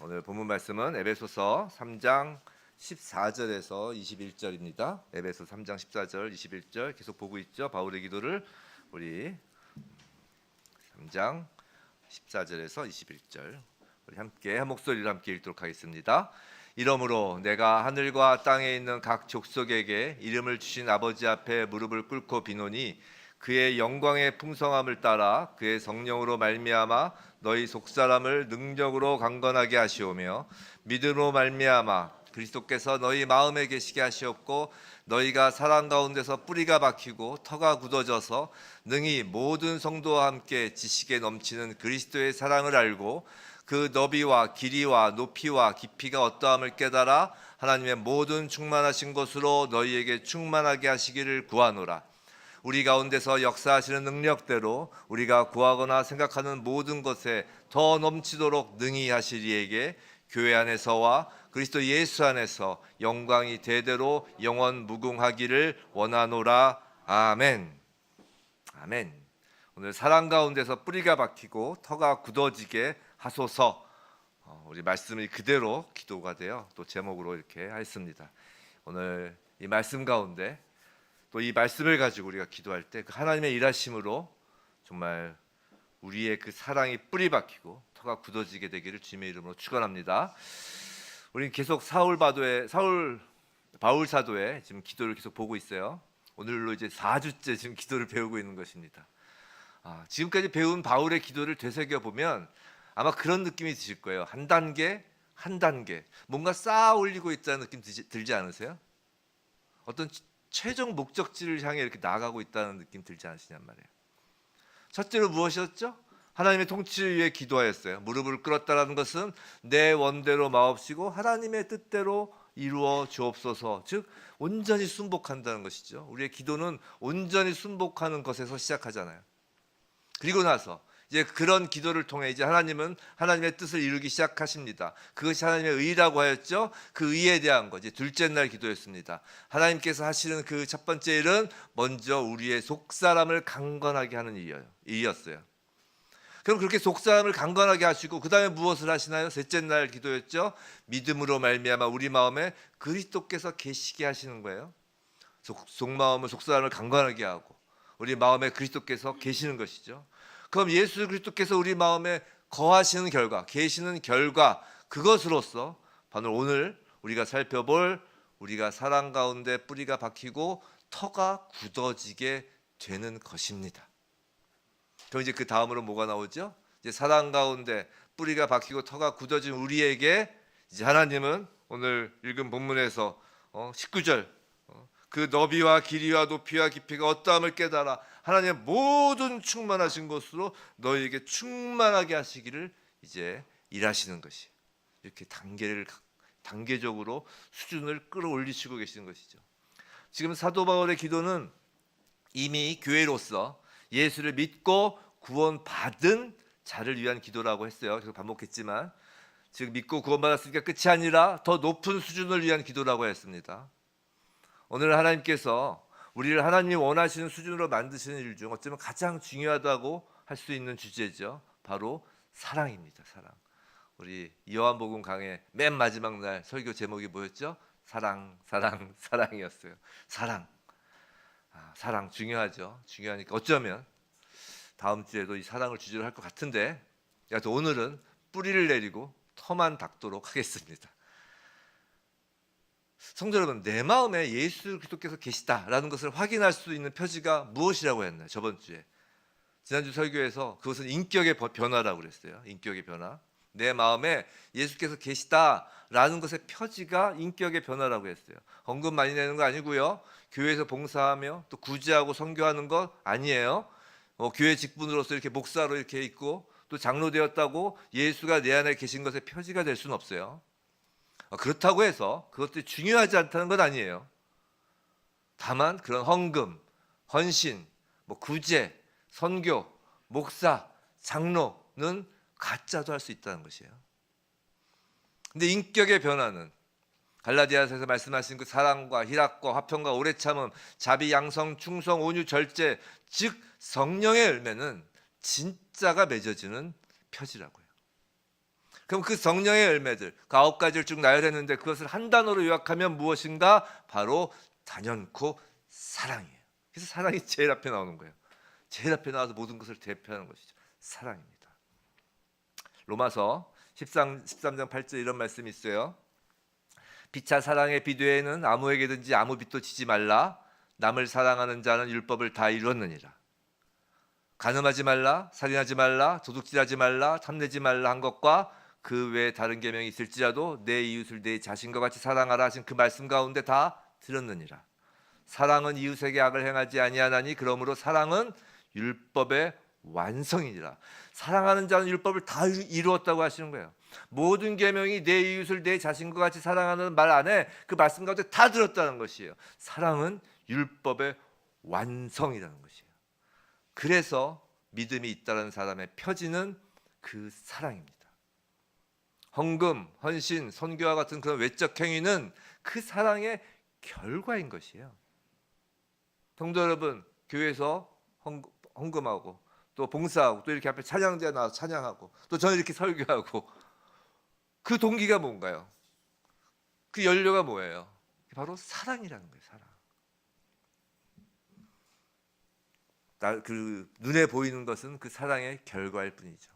오늘 본문 말씀은 에베소서 3장 14절에서 21절입니다. 에베소 3장 14절 21절 계속 보고 있죠. 바울의 기도를 우리 3장 14절에서 21절 우리 함께 한 목소리로 함께 읽도록 하겠습니다. 이러므로 내가 하늘과 땅에 있는 각 족속에게 이름을 주신 아버지 앞에 무릎을 꿇고 비노니 그의 영광의 풍성함을 따라 그의 성령으로 말미암아 너희 속사람을 능력으로 강건하게 하시오며 믿음으로 말미암아 그리스도께서 너희 마음에 계시게 하시옵고 너희가 사랑 가운데서 뿌리가 박히고 터가 굳어져서 능히 모든 성도와 함께 지식에 넘치는 그리스도의 사랑을 알고 그 너비와 길이와 높이와 깊이가 어떠함을 깨달아 하나님의 모든 충만하신 것으로 너희에게 충만하게 하시기를 구하노라. 우리 가운데서 역사하시는 능력대로 우리가 구하거나 생각하는 모든 것에 더 넘치도록 능히 하시리에게 교회 안에서와 그리스도 예수 안에서 영광이 대대로 영원 무궁하기를 원하노라. 아멘. 아멘. 오늘 사랑 가운데서 뿌리가 박히고 터가 굳어지게 하소서. 우리 말씀이 그대로 기도가 되어 또 제목으로 이렇게 했습니다. 오늘 이 말씀 가운데 또 이 말씀을 가지고 우리가 기도할 때 그 하나님의 일하심으로 정말 우리의 그 사랑이 뿌리 박히고 터가 굳어지게 되기를 주님의 이름으로 축원합니다. 우리는 계속 바울 사도의 지금 기도를 계속 보고 있어요. 오늘로 이제 4주째 지금 기도를 배우고 있는 것입니다. 지금까지 배운 바울의 기도를 되새겨 보면 아마 그런 느낌이 드실 거예요. 한 단계 한 단계 뭔가 쌓아 올리고 있다는 느낌 들지 않으세요? 어떤 최종 목적지를 향해 이렇게 나아가고 있다는 느낌 들지 않으시냔 말이에요. 첫째로 무엇이었죠? 하나님의 통치를 위해 기도하였어요. 무릎을 꿇었다라는 것은 내 원대로 마옵시고 하나님의 뜻대로 이루어 주옵소서. 즉 온전히 순복한다는 것이죠. 우리의 기도는 온전히 순복하는 것에서 시작하잖아요. 그리고 나서 이제 그런 기도를 통해 이제 하나님은 하나님의 뜻을 이루기 시작하십니다. 그것이 하나님의 의라고 하였죠. 그 의에 대한 거 이제 둘째 날 기도였습니다. 하나님께서 하시는 그 첫 번째 일은 먼저 우리의 속사람을 강건하게 하는 일이었어요. 그럼 그렇게 속사람을 강건하게 하시고 그 다음에 무엇을 하시나요? 셋째 날 기도였죠. 믿음으로 말미암아 우리 마음에 그리스도께서 계시게 하시는 거예요. 속마음은 속사람을 강건하게 하고 우리 마음에 그리스도께서 계시는 것이죠. 그럼 예수 그리스도께서 우리 마음에 거하시는 결과, 계시는 결과 그것으로서 바로 오늘 우리가 살펴볼 우리가 사랑 가운데 뿌리가 박히고 터가 굳어지게 되는 것입니다. 그럼 이제 그 다음으로 뭐가 나오죠? 이제 사랑 가운데 뿌리가 박히고 터가 굳어진 우리에게 이제 하나님은 오늘 읽은 본문에서 19절 그 너비와 길이와 높이와 깊이가 어떠함을 깨달아 하나님의 모든 충만하신 것으로 너희에게 충만하게 하시기를 이제 일하시는 것이 이렇게 단계적으로 수준을 끌어올리시고 계시는 것이죠. 지금 사도 바울의 기도는 이미 교회로서 예수를 믿고 구원받은 자를 위한 기도라고 했어요. 계속 반복했지만 지금 믿고 구원받았으니까 끝이 아니라 더 높은 수준을 위한 기도라고 했습니다. 오늘 하나님께서 우리를 하나님이 원하시는 수준으로 만드시는 일 중 어쩌면 가장 중요하다고 할 수 있는 주제죠. 바로 사랑입니다. 사랑. 우리 요한복음 강의 맨 마지막 날 설교 제목이 뭐였죠? 사랑, 사랑, 사랑이었어요. 사랑. 사랑 중요하죠. 중요하니까 어쩌면 다음 주에도 이 사랑을 주제로 할 것 같은데 오늘은 뿌리를 내리고 터만 닦도록 하겠습니다. 성도 여러분, 내 마음에 예수 그리스도께서 계시다라는 것을 확인할 수 있는 표지가 무엇이라고 했나요? 저번 주에 지난주 설교에서 그것은 인격의 변화라고 그랬어요. 인격의 변화. 내 마음에 예수께서 계시다라는 것의 표지가 인격의 변화라고 했어요. 헌금 많이 내는 거 아니고요. 교회에서 봉사하며 또 구제하고 선교하는 것 아니에요. 교회 직분으로서 이렇게 목사로 이렇게 있고 또 장로 되었다고 예수가 내 안에 계신 것의 표지가 될 수는 없어요. 그렇다고 해서 그것들이 중요하지 않다는 건 아니에요. 다만 그런 헌금, 헌신, 구제, 선교, 목사, 장로는 가짜도 할 수 있다는 것이에요. 근데 인격의 변화는 갈라디아서에서 말씀하신 그 사랑과 희락과 화평과 오래 참음, 자비, 양성, 충성, 온유, 절제, 즉 성령의 열매는 진짜가 맺어지는 표지라고요. 그럼 그 성령의 열매들, 그 9가지를 쭉 나열했는데 그것을 한 단어로 요약하면 무엇인가? 바로 단연코 사랑이에요. 그래서 사랑이 제일 앞에 나오는 거예요. 제일 앞에 나와서 모든 것을 대표하는 것이죠. 사랑입니다. 로마서 13장 8절 이런 말씀이 있어요. 피차 사랑의 비되에는 아무에게든지 아무 빚도 지지 말라. 남을 사랑하는 자는 율법을 다 이루었느니라. 간음하지 말라, 살인하지 말라, 도둑질하지 말라, 탐내지 말라 한 것과 그 외에 다른 계명이 있을지라도 내 이웃을 내 자신과 같이 사랑하라 하신 그 말씀 가운데 다 들었느니라. 사랑은 이웃에게 악을 행하지 아니하나니 그러므로 사랑은 율법의 완성이니라. 사랑하는 자는 율법을 다 이루었다고 하시는 거예요. 모든 계명이 내 이웃을 내 자신과 같이 사랑하는 말 안에 그 말씀 가운데 다 들었다는 것이에요. 사랑은 율법의 완성이라는 것이에요. 그래서 믿음이 있다는 사람의 표지는 그 사랑입니다. 헌금, 헌신, 선교와 같은 그런 외적 행위는 그 사랑의 결과인 것이에요. 성도 여러분, 교회에서 헌금하고 또 봉사하고 또 이렇게 앞에 찬양대에 나와서 찬양하고 또 저는 이렇게 설교하고 그 동기가 뭔가요? 그 연료가 뭐예요? 바로 사랑이라는 거예요. 사랑. 그 눈에 보이는 것은 그 사랑의 결과일 뿐이죠.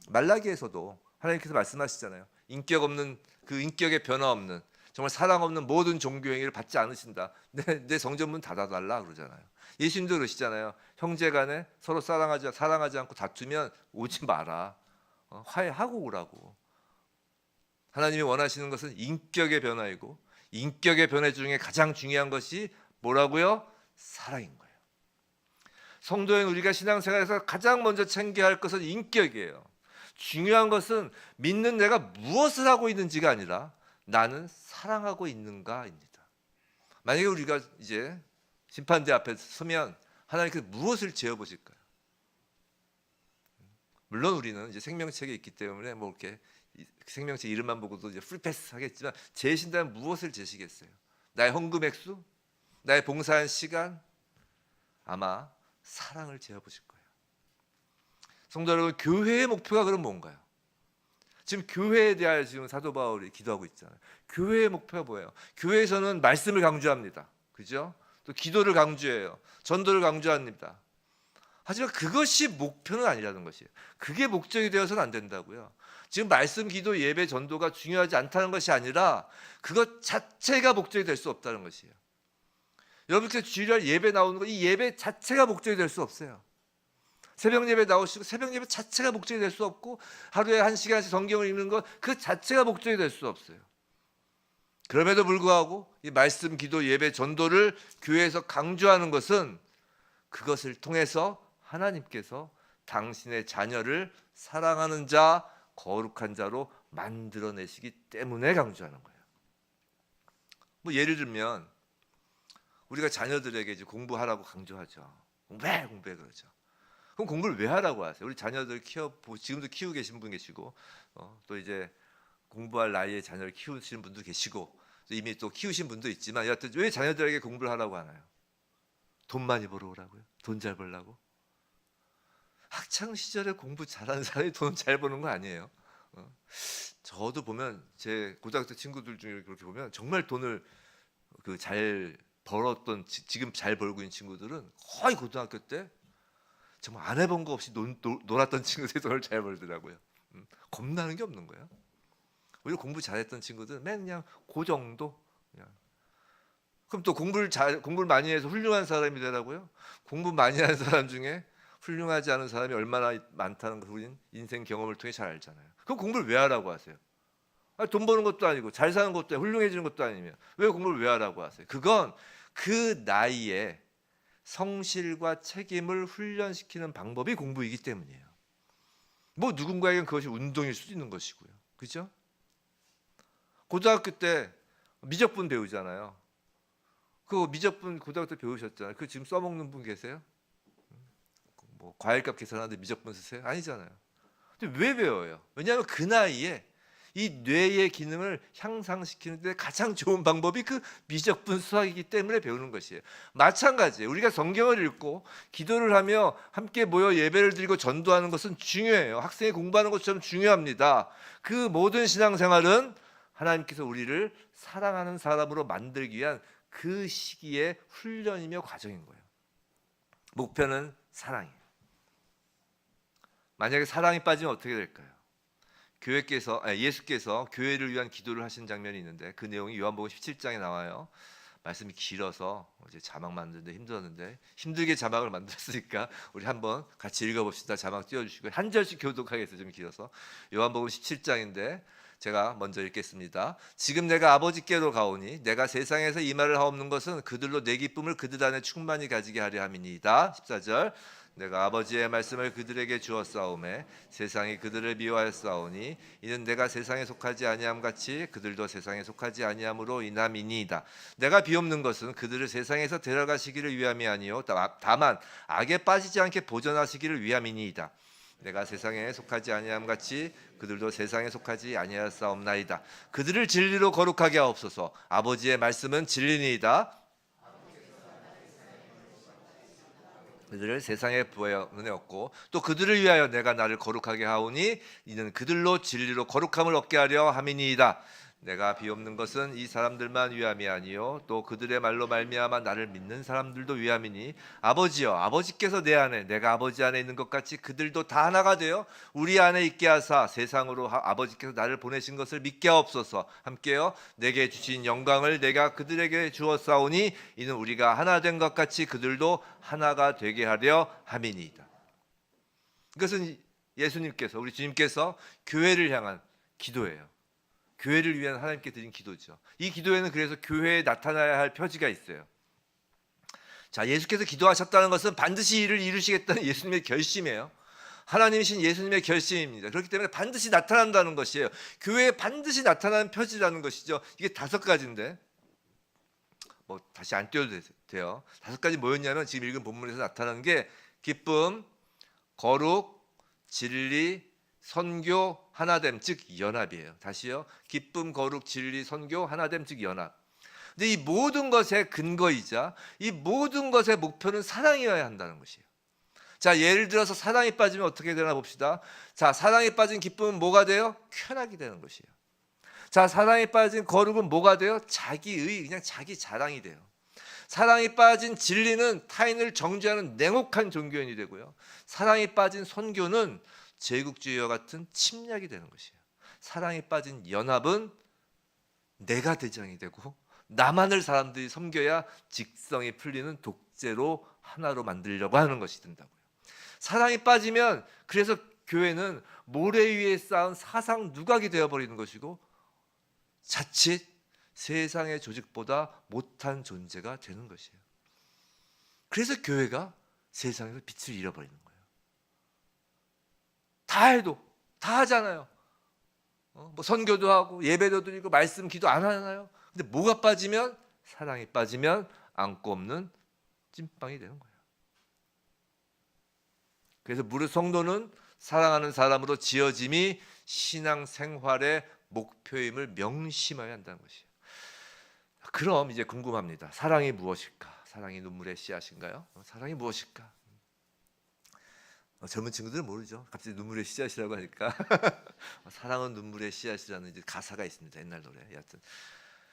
말라기에서도 하나님께서 말씀하시잖아요. 인격 없는 그 인격의 변화 없는 정말 사랑 없는 모든 종교 행위를 받지 않으신다. 내 성전문 닫아달라 그러잖아요. 예수님도 그러시잖아요. 형제간에 서로 사랑하지 않고 다투면 오지 마라. 화해하고 오라고. 하나님이 원하시는 것은 인격의 변화이고 인격의 변화 중에 가장 중요한 것이 뭐라고요? 사랑인 거예요. 성도인 우리가 신앙생활에서 가장 먼저 챙겨야 할 것은 인격이에요. 중요한 것은 믿는 내가 무엇을 하고 있는지가 아니라 나는 사랑하고 있는가입니다. 만약에 우리가 이제 심판대 앞에 서면 하나님께서 무엇을 재어보실까요? 물론 우리는 이제 생명책에 있기 때문에 뭐 이렇게 생명책 이름만 보고도 이제 프리패스 하겠지만 재신다면 무엇을 재시겠어요? 나의 헌금 액수? 나의 봉사한 시간? 아마 사랑을 재어보실 거예요. 성도 여러분, 교회의 목표가 그럼 뭔가요? 지금 교회에 대하여 지금 사도 바울이 기도하고 있잖아요. 교회의 목표가 뭐예요? 교회에서는 말씀을 강조합니다. 그죠? 또 기도를 강조해요. 전도를 강조합니다. 하지만 그것이 목표는 아니라는 것이에요. 그게 목적이 되어서는 안 된다고요. 지금 말씀, 기도, 예배, 전도가 중요하지 않다는 것이 아니라 그것 자체가 목적이 될 수 없다는 것이에요. 여러분께 주일날 예배 나오는 거, 이 예배 자체가 목적이 될 수 없어요. 새벽 예배 나오시고 새벽 예배 자체가 목적이 될 수 없고 하루에 1시간씩 성경을 읽는 것 그 자체가 목적이 될 수 없어요. 그럼에도 불구하고 이 말씀, 기도, 예배, 전도를 교회에서 강조하는 것은 그것을 통해서 하나님께서 당신의 자녀를 사랑하는 자, 거룩한 자로 만들어내시기 때문에 강조하는 거예요. 뭐 예를 들면 우리가 자녀들에게 이제 공부하라고 강조하죠. 왜 공부해 그러죠. 그럼 공부를 왜 하라고 하세요? 우리 자녀들 지금도 키우고 계신 분 계시고 또 이제 공부할 나이에 자녀를 키우시는 분도 계시고 이미 또 키우신 분도 있지만 여하튼 왜 자녀들에게 공부를 하라고 하나요? 돈 많이 벌어오라고요? 돈 잘 벌라고? 학창 시절에 공부 잘하는 사람이 돈 잘 버는 거 아니에요. 저도 보면 제 고등학교 친구들 중에 그렇게 보면 정말 돈을 그 잘 벌었던 지금 잘 벌고 있는 친구들은 거의 고등학교 때 정말 안 해본 거 없이 놀았던 친구들이 돈을 잘 벌더라고요. 겁나는 게 없는 거예요. 오히려 공부 잘했던 친구들은 그냥 그 정도. 그냥. 그럼 또 공부를 많이 해서 훌륭한 사람이 되라고요? 공부 많이 하는 사람 중에 훌륭하지 않은 사람이 얼마나 많다는 걸 우리는 인생 경험을 통해 잘 알잖아요. 그럼 공부를 왜 하라고 하세요? 돈 버는 것도 아니고 잘 사는 것도 아니고 훌륭해지는 것도 아니면 왜 공부를 왜 하라고 하세요? 그건 그 나이에 성실과 책임을 훈련시키는 방법이 공부이기 때문이에요. 뭐 누군가에겐 그것이 운동일 수도 있는 것이고요. 그죠? 고등학교 때 미적분 배우잖아요. 그 미적분 고등학교 때 배우셨잖아요. 그 지금 써먹는 분 계세요? 뭐 과일값 계산하는데 미적분 쓰세요? 아니잖아요. 근데 왜 배워요? 왜냐하면 그 나이에 이 뇌의 기능을 향상시키는 데 가장 좋은 방법이 그 미적분 수학이기 때문에 배우는 것이에요. 마찬가지예요. 우리가 성경을 읽고 기도를 하며 함께 모여 예배를 드리고 전도하는 것은 중요해요. 학생이 공부하는 것처럼 중요합니다. 그 모든 신앙생활은 하나님께서 우리를 사랑하는 사람으로 만들기 위한 그 시기의 훈련이며 과정인 거예요. 목표는 사랑이에요. 만약에 사랑이 빠지면 어떻게 될까요? 예수께서 교회를 위한 기도를 하신 장면이 있는데 그 내용이 요한복음 17장에 나와요. 말씀이 길어서 이제 자막 만드는데 힘들었는데 힘들게 자막을 만들었으니까 우리 한번 같이 읽어봅시다. 자막 띄워주시고 한 절씩 교독하겠습니다. 좀 길어서 요한복음 17장인데 제가 먼저 읽겠습니다. 지금 내가 아버지께로 가오니 내가 세상에서 이 말을 하옵는 것은 그들로 내 기쁨을 그들 안에 충만히 가지게 하려 함이니이다. 14절 내가 아버지의 말씀을 그들에게 주었사오매 세상이 그들을 미워하였사오니 이는 내가 세상에 속하지 아니함 같이 그들도 세상에 속하지 아니함으로 인함이니이다. 내가 비옵는 것은 그들을 세상에서 데려가시기를 위함이 아니요 다만 악에 빠지지 않게 보존하시기를 위함이니이다. 내가 세상에 속하지 아니함 같이 그들도 세상에 속하지 아니하였사옵나이다. 그들을 진리로 거룩하게 하옵소서. 아버지의 말씀은 진리니이다. 그들을 세상에 보내었고 또 그들을 위하여 내가 나를 거룩하게 하오니 이는 그들로 진리로 거룩함을 얻게 하려 함이니이다. 내가 비옵는 것은 이 사람들만 위함이 아니요 또 그들의 말로 말미암아 나를 믿는 사람들도 위함이니 아버지여 아버지께서 내 안에 내가 아버지 안에 있는 것 같이 그들도 다 하나가 되어 우리 안에 있게 하사 세상으로 아버지께서 나를 보내신 것을 믿게 하옵소서. 함께요 내게 주신 영광을 내가 그들에게 주었사오니 이는 우리가 하나 된 것 같이 그들도 하나가 되게 하려 함이니이다. 이것은 예수님께서 우리 주님께서 교회를 향한 기도예요. 교회를 위한 하나님께 드린 기도죠. 이 기도에는 그래서 교회에 나타나야 할 표지가 있어요. 자, 예수께서 기도하셨다는 것은 반드시 이를 이루시겠다는 예수님의 결심이에요. 하나님이신 예수님의 결심입니다. 그렇기 때문에 반드시 나타난다는 것이에요. 교회에 반드시 나타나는 표지라는 것이죠. 이게 5가지인데 뭐 다시 안 띄워도 돼요. 5가지 뭐였냐면 지금 읽은 본문에서 나타나는 게 기쁨, 거룩, 진리, 선교, 하나됨, 즉 연합이에요. 다시요. 기쁨, 거룩, 진리, 선교, 하나됨, 즉 연합. 근데 이 모든 것의 근거이자 이 모든 것의 목표는 사랑이어야 한다는 것이에요. 자, 예를 들어서 사랑이 빠지면 어떻게 되나 봅시다. 자, 사랑이 빠진 기쁨은 뭐가 돼요? 쾌락이 되는 것이에요. 자, 사랑이 빠진 거룩은 뭐가 돼요? 그냥 자기 자랑이 돼요. 사랑이 빠진 진리는 타인을 정죄하는 냉혹한 종교인이 되고요. 사랑이 빠진 선교는 제국주의와 같은 침략이 되는 것이에요. 사랑이 빠진 연합은 내가 대장이 되고 나만을 사람들이 섬겨야 직성이 풀리는 독재로 하나로 만들려고 하는 것이 된다고요. 사랑이 빠지면 그래서 교회는 모래 위에 쌓은 사상 누각이 되어버리는 것이고 자칫 세상의 조직보다 못한 존재가 되는 것이에요. 그래서 교회가 세상에서 빛을 잃어버리는 거예요. 다 해도 다 하잖아요. 뭐 선교도 하고 예배도 드리고 말씀 기도 안 하나요? 근데 뭐가 빠지면 사랑이 빠지면 안고 없는 찐빵이 되는 거예요. 그래서 무릇 성도는 사랑하는 사람으로 지어짐이 신앙생활의 목표임을 명심해야 한다는 것이에요. 그럼 이제 궁금합니다. 사랑이 무엇일까? 사랑이 눈물의 씨앗인가요? 사랑이 무엇일까? 젊은 친구들은 모르죠. 갑자기 눈물의 씨앗이라고 하니까 사랑은 눈물의 씨앗이라는 이제 가사가 있습니다. 옛날 노래. 여하튼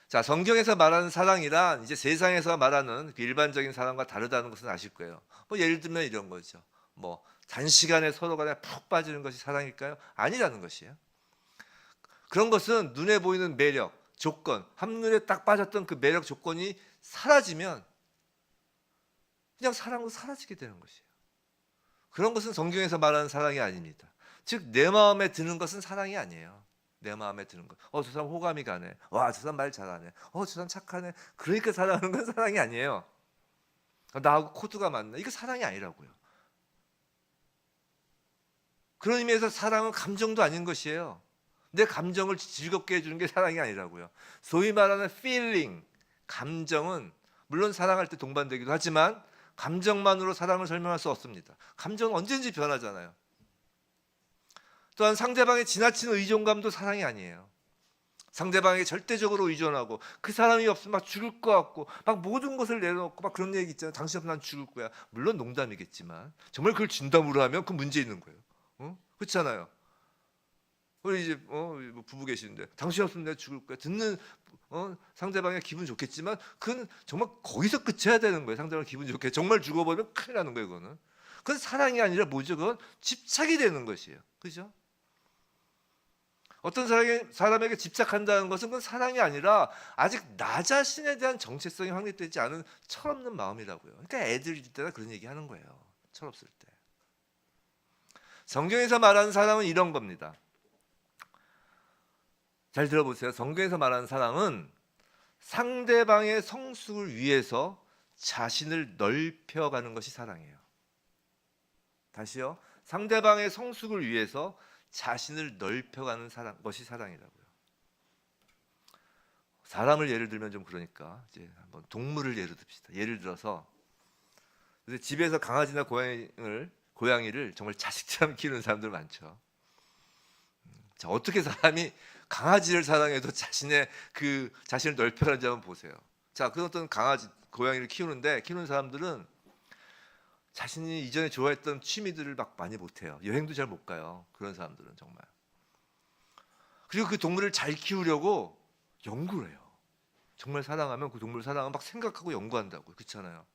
자, 성경에서 말하는 사랑이란 이제 세상에서 말하는 그 일반적인 사랑과 다르다는 것은 아실 거예요. 뭐 예를 들면 이런 거죠. 뭐 단시간에 서로 간에 푹 빠지는 것이 사랑일까요? 아니라는 것이에요. 그런 것은 눈에 보이는 매력, 조건, 한눈에 딱 빠졌던 그 매력 조건이 사라지면 그냥 사랑도 사라지게 되는 것이에요. 그런 것은 성경에서 말하는 사랑이 아닙니다. 즉 내 마음에 드는 것은 사랑이 아니에요. 내 마음에 드는 것. 저 사람 호감이 가네. 와, 저 사람 말 잘하네. 저 사람 착하네. 그러니까 사랑하는 건 사랑이 아니에요. 나하고 코드가 맞네. 이거 사랑이 아니라고요. 그런 의미에서 사랑은 감정도 아닌 것이에요. 내 감정을 즐겁게 해주는 게 사랑이 아니라고요. 소위 말하는 feeling, 감정은 물론 사랑할 때 동반되기도 하지만 감정만으로 사랑을 설명할 수 없습니다. 감정은 언제든지 변하잖아요. 또한 상대방의 지나친 의존감도 사랑이 아니에요. 상대방에게 절대적으로 의존하고 그 사람이 없으면 막 죽을 것 같고 막 모든 것을 내려놓고 막 그런 얘기 있잖아요. 당신 없으면 난 죽을 거야. 물론 농담이겠지만 정말 그걸 진담으로 하면 그 문제 있는 거예요. 그렇잖아요. 우리 이제 뭐 부부 계시는데 당신 없으면 내가 죽을 거야. 듣는 상대방의 기분 좋겠지만 그건 정말 거기서 끝해야 되는 거예요. 상대방 기분 좋게 정말 죽어버리면 큰일 나는 거예요. 그건 사랑이 아니라 뭐죠? 그건 집착이 되는 것이에요. 그죠? 어떤 사람에게 집착한다는 것은 그건 사랑이 아니라 아직 나 자신에 대한 정체성이 확립되지 않은 철없는 마음이라고요. 그러니까 애들일 때나 그런 얘기 하는 거예요. 철없을 때. 성경에서 말하는 사랑은 이런 겁니다. 잘 들어보세요. 성경에서 말하는 사랑은 상대방의 성숙을 위해서 자신을 넓혀가는 것이 사랑이에요. 다시요. 상대방의 성숙을 위해서 자신을 넓혀가는 것이 사랑이라고요. 사람을 예를 들면 좀 그러니까 이제 한번 동물을 예를 듭시다. 예를 들어서 집에서 강아지나 고양이를 정말 자식처럼 키우는 사람들 많죠. 자, 어떻게 사람이 강아지를 사랑해도 자신을 넓혀가는지 한번 보세요. 자, 그 어떤 강아지, 고양이를 키우는 사람들은 자신이 이전에 좋아했던 취미들을 막 많이 못해요. 여행도 잘 못 가요. 그런 사람들은 정말. 그리고 그 동물을 잘 키우려고 연구를 해요. 정말 사랑하면 그 동물을 사랑하면 막 생각하고 연구한다고. 그렇잖아요.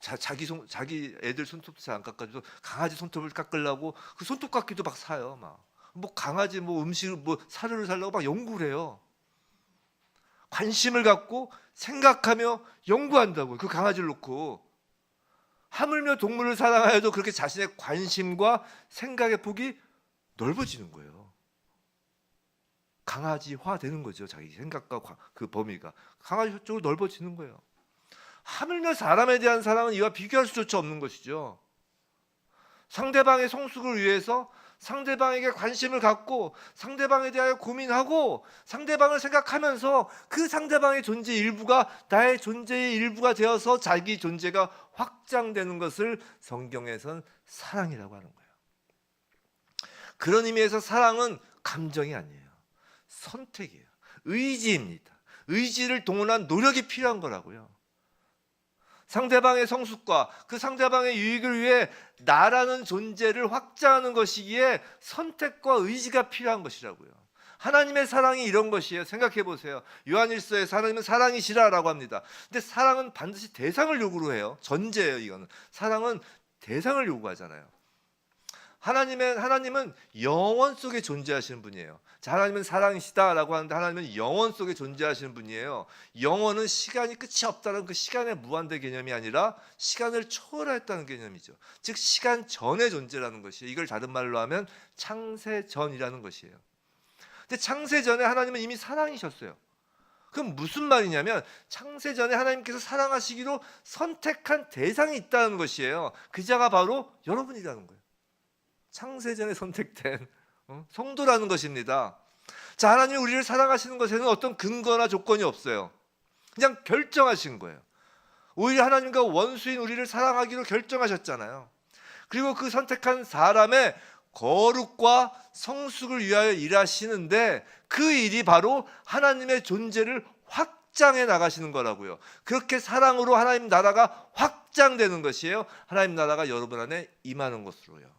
자기 애들 손톱도 잘 안 깎아줘도 강아지 손톱을 깎으려고 그 손톱깎이도 막 사요. 뭐 강아지 뭐 음식을 뭐 사료를 살려고 막 연구를 해요. 관심을 갖고 생각하며 연구한다고요. 그 강아지를 놓고. 하물며 동물을 사랑하여도 그렇게 자신의 관심과 생각의 폭이 넓어지는 거예요. 강아지화 되는 거죠. 자기 생각과 그 범위가 강아지 쪽으로 넓어지는 거예요. 하물며 사람에 대한 사랑은 이와 비교할 수조차 없는 것이죠. 상대방의 성숙을 위해서 상대방에게 관심을 갖고 상대방에 대하여 고민하고 상대방을 생각하면서 그 상대방의 존재 일부가 나의 존재의 일부가 되어서 자기 존재가 확장되는 것을 성경에선 사랑이라고 하는 거예요. 그런 의미에서 사랑은 감정이 아니에요. 선택이에요. 의지입니다. 의지를 동원한 노력이 필요한 거라고요. 상대방의 성숙과 그 상대방의 유익을 위해 나라는 존재를 확장하는 것이기에 선택과 의지가 필요한 것이라고요. 하나님의 사랑이 이런 것이에요. 생각해 보세요. 요한일서에서 하나님은 사랑이시라라고 합니다. 근데 사랑은 반드시 대상을 요구로 해요. 전제예요. 이거는 사랑은 대상을 요구하잖아요. 하나님은 영원 속에 존재하시는 분이에요. 자, 하나님은 사랑이시다라고 하는데 하나님은 영원 속에 존재하시는 분이에요. 영원은 시간이 끝이 없다는 그 시간의 무한대 개념이 아니라 시간을 초월했다는 개념이죠. 즉 시간 전의 존재라는 것이에요. 이걸 다른 말로 하면 창세전이라는 것이에요. 근데 창세전에 하나님은 이미 사랑이셨어요. 그럼 무슨 말이냐면 창세전에 하나님께서 사랑하시기로 선택한 대상이 있다는 것이에요. 그 자가 바로 여러분이라는 거예요. 창세전에 선택된 성도라는 것입니다. 자, 하나님이 우리를 사랑하시는 것에는 어떤 근거나 조건이 없어요. 그냥 결정하신 거예요. 오히려 하나님과 원수인 우리를 사랑하기로 결정하셨잖아요. 그리고 그 선택한 사람의 거룩과 성숙을 위하여 일하시는데 그 일이 바로 하나님의 존재를 확장해 나가시는 거라고요. 그렇게 사랑으로 하나님 나라가 확장되는 것이에요. 하나님 나라가 여러분 안에 임하는 것으로요.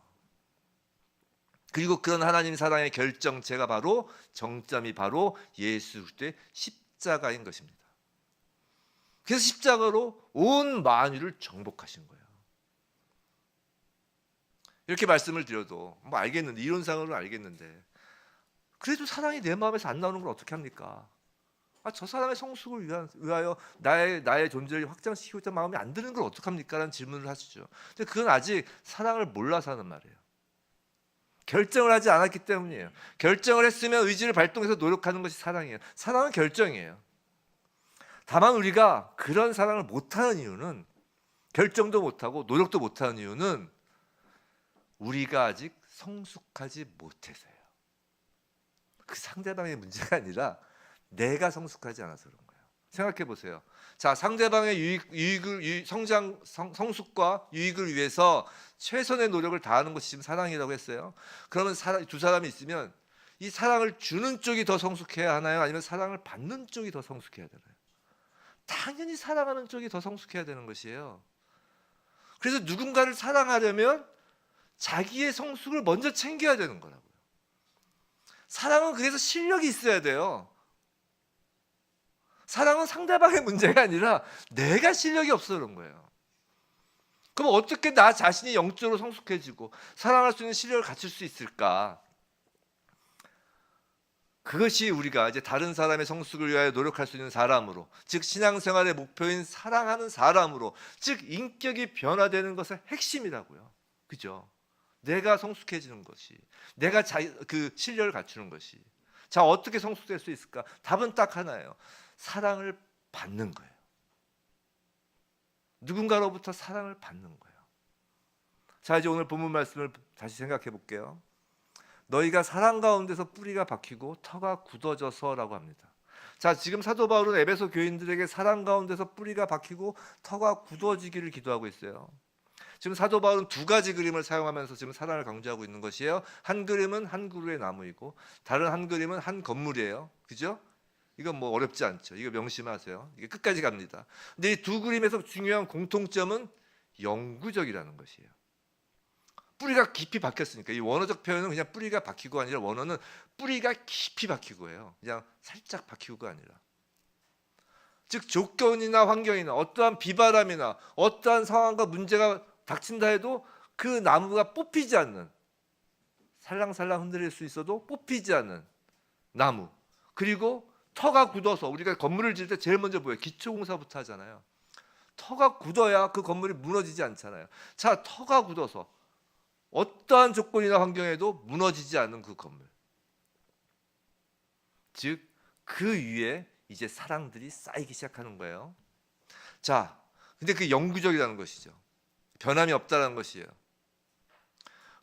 그리고 그런 하나님 사랑의 결정체가 바로 정점이 바로 예수 그리스도의 십자가인 것입니다. 그래서 십자가로 온 만유를 정복하신 거예요. 이렇게 말씀을 드려도 뭐 알겠는데 이론상으로는 알겠는데 그래도 사랑이 내 마음에서 안 나오는 걸 어떻게 합니까? 저 사람의 성숙을 위하여 나의 존재를 확장시키고 있다는 마음이 안 드는 걸 어떡합니까? 라는 질문을 하시죠. 근데 그건 아직 사랑을 몰라서 하는 말이에요. 결정을 하지 않았기 때문이에요. 결정을 했으면 의지를 발동해서 노력하는 것이 사랑이에요. 사랑은 결정이에요. 다만 우리가 그런 사랑을 못하는 이유는 결정도 못하고 노력도 못하는 이유는 우리가 아직 성숙하지 못해서예요. 그 상대방의 문제가 아니라 내가 성숙하지 않아서 그런 거예요. 생각해 보세요. 자, 상대방의 성숙과 유익을 위해서 최선의 노력을 다하는 것이 지금 사랑이라고 했어요. 그러면 두 사람이 있으면 이 사랑을 주는 쪽이 더 성숙해야 하나요? 아니면 사랑을 받는 쪽이 더 성숙해야 되나요? 당연히 사랑하는 쪽이 더 성숙해야 되는 것이에요. 그래서 누군가를 사랑하려면 자기의 성숙을 먼저 챙겨야 되는 거라고요. 사랑은 그래서 실력이 있어야 돼요. 사랑은 상대방의 문제가 아니라 내가 실력이 없어 그런 거예요. 그럼 어떻게 나 자신이 영적으로 성숙해지고 사랑할 수 있는 실력을 갖출 수 있을까? 그것이 우리가 이제 다른 사람의 성숙을 위하여 노력할 수 있는 사람으로, 즉 신앙생활의 목표인 사랑하는 사람으로, 즉 인격이 변화되는 것의 핵심이라고요. 그죠? 내가 성숙해지는 것이, 내가 그 실력을 갖추는 것이. 자, 어떻게 성숙될 수 있을까? 답은 딱 하나예요. 사랑을 받는 거예요. 누군가로부터 사랑을 받는 거예요. 자, 이제 오늘 본문 말씀을 다시 생각해 볼게요. 너희가 사랑 가운데서 뿌리가 박히고 터가 굳어져서라고 합니다. 자, 지금 사도 바울은 에베소 교인들에게 사랑 가운데서 뿌리가 박히고 터가 굳어지기를 기도하고 있어요. 지금 사도 바울은 두 가지 그림을 사용하면서 지금 사랑을 강조하고 있는 것이에요. 한 그림은 한 그루의 나무이고 다른 한 그림은 한 건물이에요. 그죠? 이건 뭐 어렵지 않죠. 이거 명심하세요. 이게 끝까지 갑니다. 근데 이 두 그림에서 중요한 공통점은 영구적이라는 것이에요. 뿌리가 깊이 박혔으니까. 이 원어적 표현은 그냥 뿌리가 박히고 아니라 원어는 뿌리가 깊이 박히고예요. 그냥 살짝 박히고가 아니라. 즉 조건이나 환경이나 어떠한 비바람이나 어떠한 상황과 문제가 닥친다 해도 그 나무가 뽑히지 않는, 살랑살랑 흔들릴 수 있어도 뽑히지 않는 나무. 그리고 터가 굳어서, 우리가 건물을 지을 때 제일 먼저 뭐예요? 기초공사부터 하잖아요. 터가 굳어야 그 건물이 무너지지 않잖아요. 자, 터가 굳어서 어떠한 조건이나 환경에도 무너지지 않는 그 건물, 즉 그 위에 이제 사랑들이 쌓이기 시작하는 거예요. 자, 근데 그 영구적이라는 것이죠. 변함이 없다는 것이에요.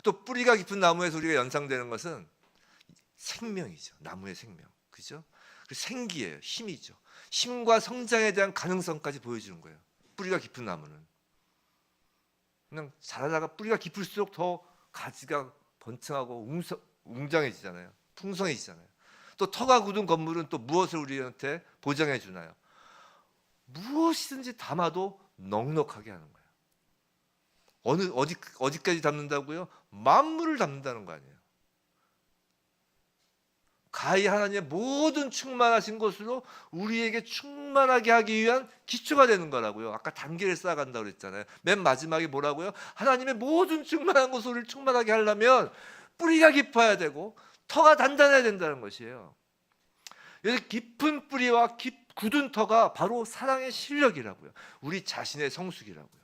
또 뿌리가 깊은 나무에서 우리가 연상되는 것은 생명이죠. 나무의 생명, 그죠? 그 생기예요. 힘이죠. 힘과 성장에 대한 가능성까지 보여주는 거예요. 뿌리가 깊은 나무는 그냥 자라다가 뿌리가 깊을수록 더 가지가 번창하고 웅장해지잖아요. 풍성해지잖아요. 또 터가 굳은 건물은 또 무엇을 우리한테 보장해 주나요? 무엇이든지 담아도 넉넉하게 하는 거예요. 어디까지 담는다고요? 만물을 담는다는 거 아니에요. 가히 하나님의 모든 충만하신 것으로 우리에게 충만하게 하기 위한 기초가 되는 거라고요. 아까 단계를 쌓아간다고 그랬잖아요. 맨 마지막에 뭐라고요? 하나님의 모든 충만한 것으로 우리를 충만하게 하려면 뿌리가 깊어야 되고 터가 단단해야 된다는 것이에요. 그래서 깊은 뿌리와 굳은 터가 바로 사랑의 실력이라고요. 우리 자신의 성숙이라고요.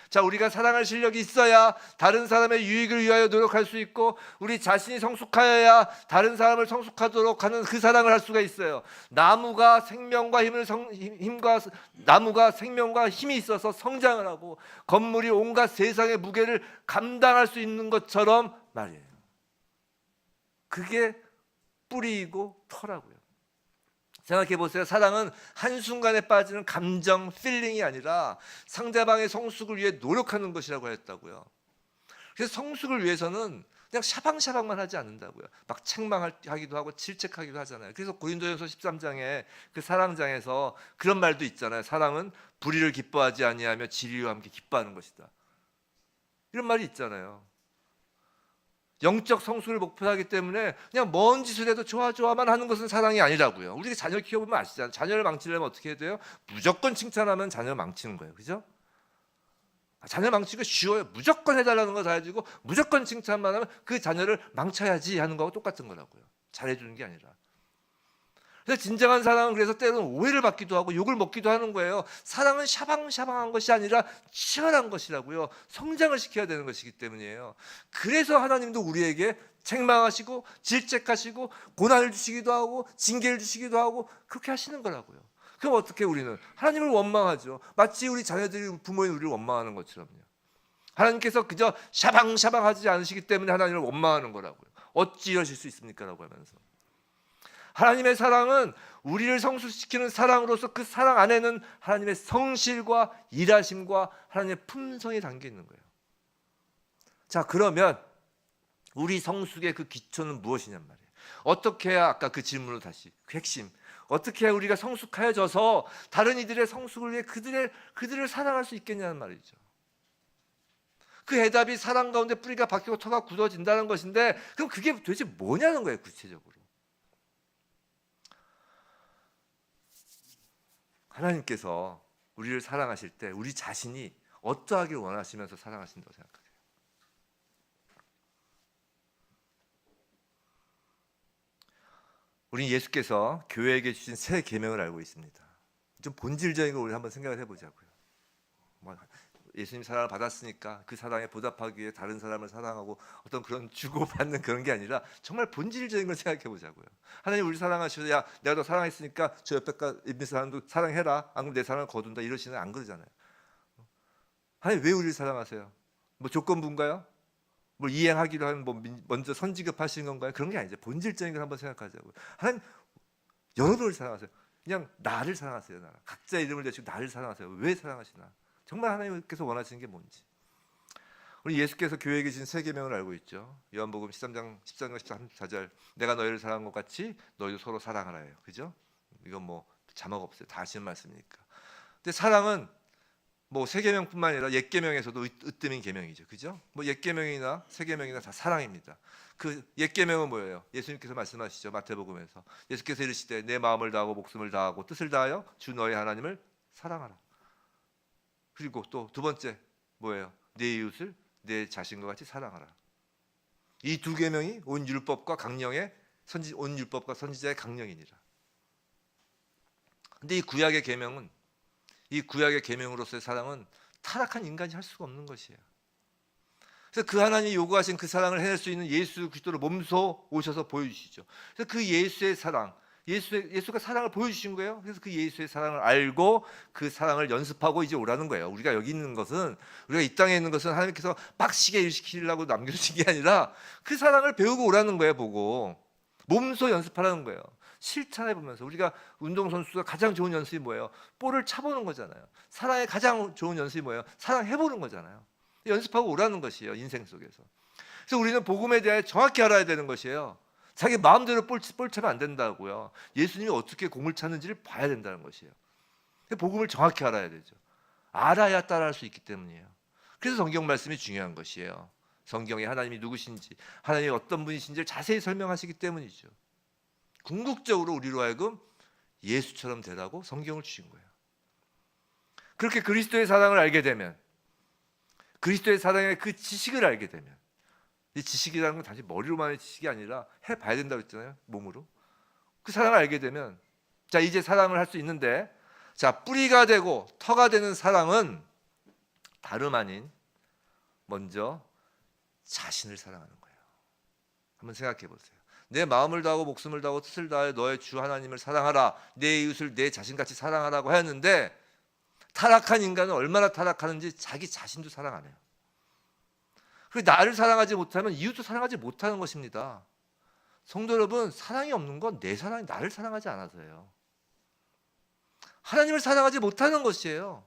자, 우리가 사랑할 실력이 있어야 다른 사람의 유익을 위하여 노력할 수 있고, 우리 자신이 성숙하여야 다른 사람을 성숙하도록 하는 그 사랑을 할 수가 있어요. 나무가 생명과 힘이 있어서 성장을 하고 건물이 온갖 세상의 무게를 감당할 수 있는 것처럼 말이에요. 그게 뿌리이고 터라고요. 생각해 보세요. 사랑은 한순간에 빠지는 감정, 필링이 아니라 상대방의 성숙을 위해 노력하는 것이라고 했다고요. 그래서 성숙을 위해서는 그냥 샤방샤방만 하지 않는다고요. 막 책망하기도 하고 질책하기도 하잖아요. 그래서 고린도전서 13장에 그 사랑장에서 그런 말도 있잖아요. 사랑은 불의를 기뻐하지 아니하며 진리와 함께 기뻐하는 것이다. 이런 말이 있잖아요. 영적 성숙을 목표로 하기 때문에 그냥 뭔 짓을 해도 좋아만 하는 것은 사랑이 아니라고요. 우리가 자녀 키워보면 아시잖아요. 자녀를 망치려면 어떻게 해야 돼요? 무조건 칭찬하면 자녀를 망치는 거예요. 그죠? 자녀 망치기가 쉬워요. 무조건 해달라는 거 다 해주고 무조건 칭찬만 하면 그 자녀를 망쳐야지 하는 거하고 똑같은 거라고요. 잘해주는 게 아니라. 그래서 진정한 사랑은 그래서 때로는 오해를 받기도 하고 욕을 먹기도 하는 거예요. 사랑은 샤방샤방한 것이 아니라 치열한 것이라고요. 성장을 시켜야 되는 것이기 때문이에요. 그래서 하나님도 우리에게 책망하시고 질책하시고 고난을 주시기도 하고 징계를 주시기도 하고 그렇게 하시는 거라고요. 그럼 어떻게 우리는 하나님을 원망하죠. 마치 우리 자녀들이 부모인 우리를 원망하는 것처럼요. 하나님께서 그저 샤방샤방하지 않으시기 때문에 하나님을 원망하는 거라고요. 어찌 이러실 수 있습니까? 라고 하면서 하나님의 사랑은 우리를 성숙시키는 사랑으로서 그 사랑 안에는 하나님의 성실과 일하심과 하나님의 품성이 담겨 있는 거예요. 자, 그러면 우리 성숙의 그 기초는 무엇이냔 말이에요. 어떻게 해야, 아까 그 질문으로 다시 그 핵심, 어떻게 해야 우리가 성숙하여져서 다른 이들의 성숙을 위해 그들을 사랑할 수 있겠냐는 말이죠. 그 해답이 사랑 가운데 뿌리가 박히고 터가 굳어진다는 것인데, 그럼 그게 도대체 뭐냐는 거예요, 구체적으로. 하나님께서 우리를 사랑하실 때 우리 자신이 어떠하길 원하시면서 사랑하신다고 생각하세요? 우리 예수께서 교회에게 주신 새 계명을 알고 있습니다. 좀 본질적인 걸 우리 한번 생각을 해보자고요. 예수님 사랑을 받았으니까 그 사랑에 보답하기 위해 다른 사람을 사랑하고 어떤 그런 주고받는 그런 게 아니라 정말 본질적인 걸 생각해 보자고요. 하나님 우리 사랑하셔서, 야 내가 너 사랑했으니까 저 옆에 있는 사람도 사랑해라, 안 그러면 내 사랑을 거둔다, 이러시는, 안 그러잖아요. 하나님 왜 우리를 사랑하세요? 뭐 조건부인가요? 뭐 이행하기로 하면 뭐 먼저 선지급 하시는 건가요? 그런 게 아니죠. 본질적인 걸 한번 생각하자고요. 하나님 여러분을 사랑하세요. 그냥 나를 사랑하세요. 각자 이름을 대시고 나를 사랑하세요. 왜 사랑하시나? 정말 하나님께서 원하시는 게 뭔지. 우리 예수께서 교회에 주신 세 계명을 알고 있죠. 요한복음 13장 14절, 내가 너희를 사랑한 것 같이 너희도 서로 사랑하라예요. 그죠? 이건 뭐 자막 없어요. 다 아시는 말씀이니까. 근데 사랑은 뭐 세 계명뿐만 아니라 옛 계명에서도 으뜸인 계명이죠. 그죠? 뭐 옛 계명이나 새 계명이나 다 사랑입니다. 그 옛 계명은 뭐예요? 예수님께서 말씀하시죠. 마태복음에서 예수께서 이르시되 내 마음을 다하고 목숨을 다하고 뜻을 다하여 주 너의 하나님을 사랑하라. 그리고 또 두 번째 뭐예요? 내 이웃을 내 자신과 같이 사랑하라. 이 두 계명이 온 율법과 강령의 온 율법과 선지자의 강령이니라. 근데 이 구약의 계명으로서의 사랑은 타락한 인간이 할 수가 없는 것이에요. 그래서 그 하나님이 요구하신 그 사랑을 해낼 수 있는 예수 그리스도를 몸소 오셔서 보여주시죠. 그래서 그 예수의 사랑, 예수가 사랑을 보여주신 거예요. 그래서 그 예수의 사랑을 알고 그 사랑을 연습하고 이제 오라는 거예요. 우리가 여기 있는 것은, 우리가 이 땅에 있는 것은 하나님께서 빡시게 일시키려고 남겨주신 게 아니라 그 사랑을 배우고 오라는 거예요. 보고 몸소 연습하라는 거예요. 실천해 보면서. 우리가 운동선수가 가장 좋은 연습이 뭐예요? 볼을 차보는 거잖아요. 사랑의 가장 좋은 연습이 뭐예요? 사랑해보는 거잖아요. 연습하고 오라는 것이에요, 인생 속에서. 그래서 우리는 복음에 대해 정확히 알아야 되는 것이에요. 자기 마음대로 볼 차면 안 된다고요. 예수님이 어떻게 공을 찼는지를 봐야 된다는 것이에요. 복음을 정확히 알아야 되죠. 알아야 따라할 수 있기 때문이에요. 그래서 성경 말씀이 중요한 것이에요. 성경에 하나님이 누구신지, 하나님이 어떤 분이신지를 자세히 설명하시기 때문이죠. 궁극적으로 우리로 하여금 예수처럼 되라고 성경을 주신 거예요. 그렇게 그리스도의 사랑을 알게 되면, 그리스도의 사랑의 그 지식을 알게 되면, 이 지식이라는 건 단지 머리로만의 지식이 아니라 해봐야 된다고 했잖아요. 몸으로. 그 사랑을 알게 되면, 자 이제 사랑을 할 수 있는데, 자 뿌리가 되고 터가 되는 사랑은 다름 아닌 먼저 자신을 사랑하는 거예요. 한번 생각해 보세요. 내 마음을 다하고 목숨을 다하고 뜻을 다하여 너의 주 하나님을 사랑하라, 내 이웃을 내 자신같이 사랑하라고 하였는데, 타락한 인간은 얼마나 타락하는지 자기 자신도 사랑 안 해요. 그리고 나를 사랑하지 못하면 이웃도 사랑하지 못하는 것입니다. 성도 여러분, 사랑이 없는 건 내 사랑이 나를 사랑하지 않아서예요. 하나님을 사랑하지 못하는 것이에요.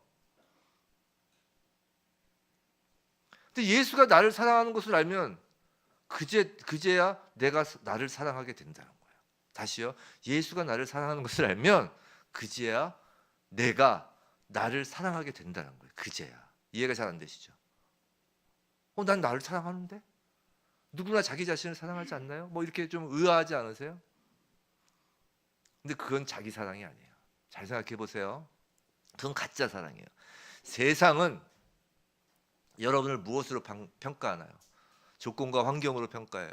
근데 예수가 나를 사랑하는 것을 알면 그제야 내가 나를 사랑하게 된다는 거예요. 다시요. 예수가 나를 사랑하는 것을 알면 그제야 내가 나를 사랑하게 된다는 거예요. 그제야. 이해가 잘 안 되시죠? 난 나를 사랑하는데? 누구나 자기 자신을 사랑하지 않나요? 뭐 이렇게 좀 의아하지 않으세요? 근데 그건 자기 사랑이 아니에요. 잘 생각해 보세요. 그건 가짜 사랑이에요. 세상은 여러분을 무엇으로 평가하나요? 조건과 환경으로 평가해요.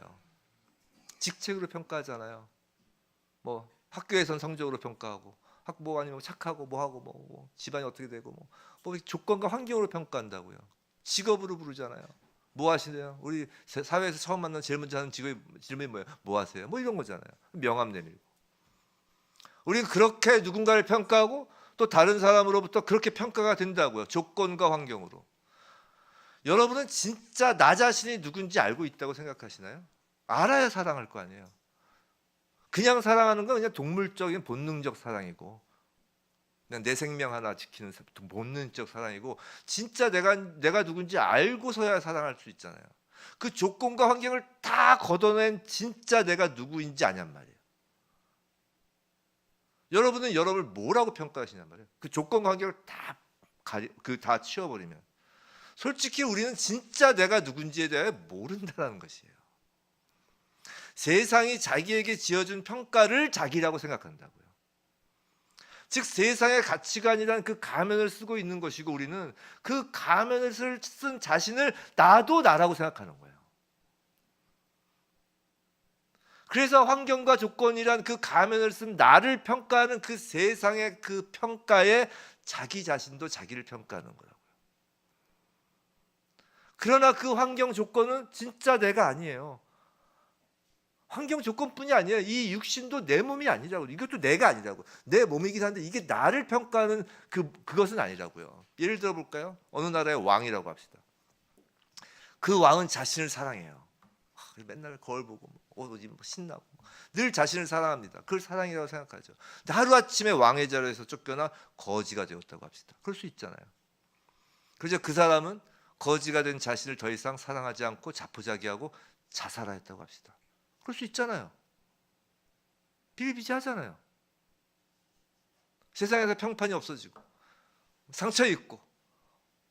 직책으로 평가하잖아요. 뭐 학교에선 성적으로 평가하고, 뭐 아니면 착하고 뭐하고 뭐 집안이 어떻게 되고 뭐 조건과 환경으로 평가한다고요. 직업으로 부르잖아요. 뭐 하시나요? 우리 사회에서 처음 만난 제일 먼저 하는 질문이 뭐예요? 뭐 하세요? 뭐 이런 거잖아요. 명함 내밀고. 우리는 그렇게 누군가를 평가하고 또 다른 사람으로부터 그렇게 평가가 된다고요. 조건과 환경으로. 여러분은 진짜 나 자신이 누군지 알고 있다고 생각하시나요? 알아야 사랑할 거 아니에요. 그냥 사랑하는 건 그냥 동물적인 본능적 사랑이고, 그냥 내 생명 하나 지키는 본능적 사랑이고, 진짜 내가 누군지 알고서야 사랑할 수 있잖아요. 그 조건과 환경을 다 걷어낸 진짜 내가 누구인지 아냔 말이에요. 여러분은 여러분을 뭐라고 평가하시냔 말이에요. 그 조건과 환경을 다 치워버리면 솔직히 우리는 진짜 내가 누군지에 대해 모른다는 것이에요. 세상이 자기에게 지어준 평가를 자기라고 생각한다고요. 즉 세상의 가치관이란 그 가면을 쓰고 있는 것이고, 우리는 그 가면을 쓴 자신을 나도 나라고 생각하는 거예요. 그래서 환경과 조건이란 그 가면을 쓴 나를 평가하는 그 세상의 그 평가에 자기 자신도 자기를 평가하는 거라고요. 그러나 그 환경 조건은 진짜 내가 아니에요. 환경 조건뿐이 아니에요. 이 육신도 내 몸이 아니라고. 이것도 내가 아니라고. 내 몸이긴 한데 이게 나를 평가하는 그것은 아니라고요. 예를 들어 볼까요? 어느 나라의 왕이라고 합시다. 그 왕은 자신을 사랑해요. 맨날 거울 보고 옷 입고 신나고 늘 자신을 사랑합니다. 그걸 사랑이라고 생각하죠. 근데 하루아침에 왕의 자리에서 쫓겨나 거지가 되었다고 합시다. 그럴 수 있잖아요. 그래서 그 사람은 거지가 된 자신을 더 이상 사랑하지 않고 자포자기하고 자살하였다고 합시다. 그럴 수 있잖아요. 비일비재하잖아요. 세상에서 평판이 없어지고 상처 입고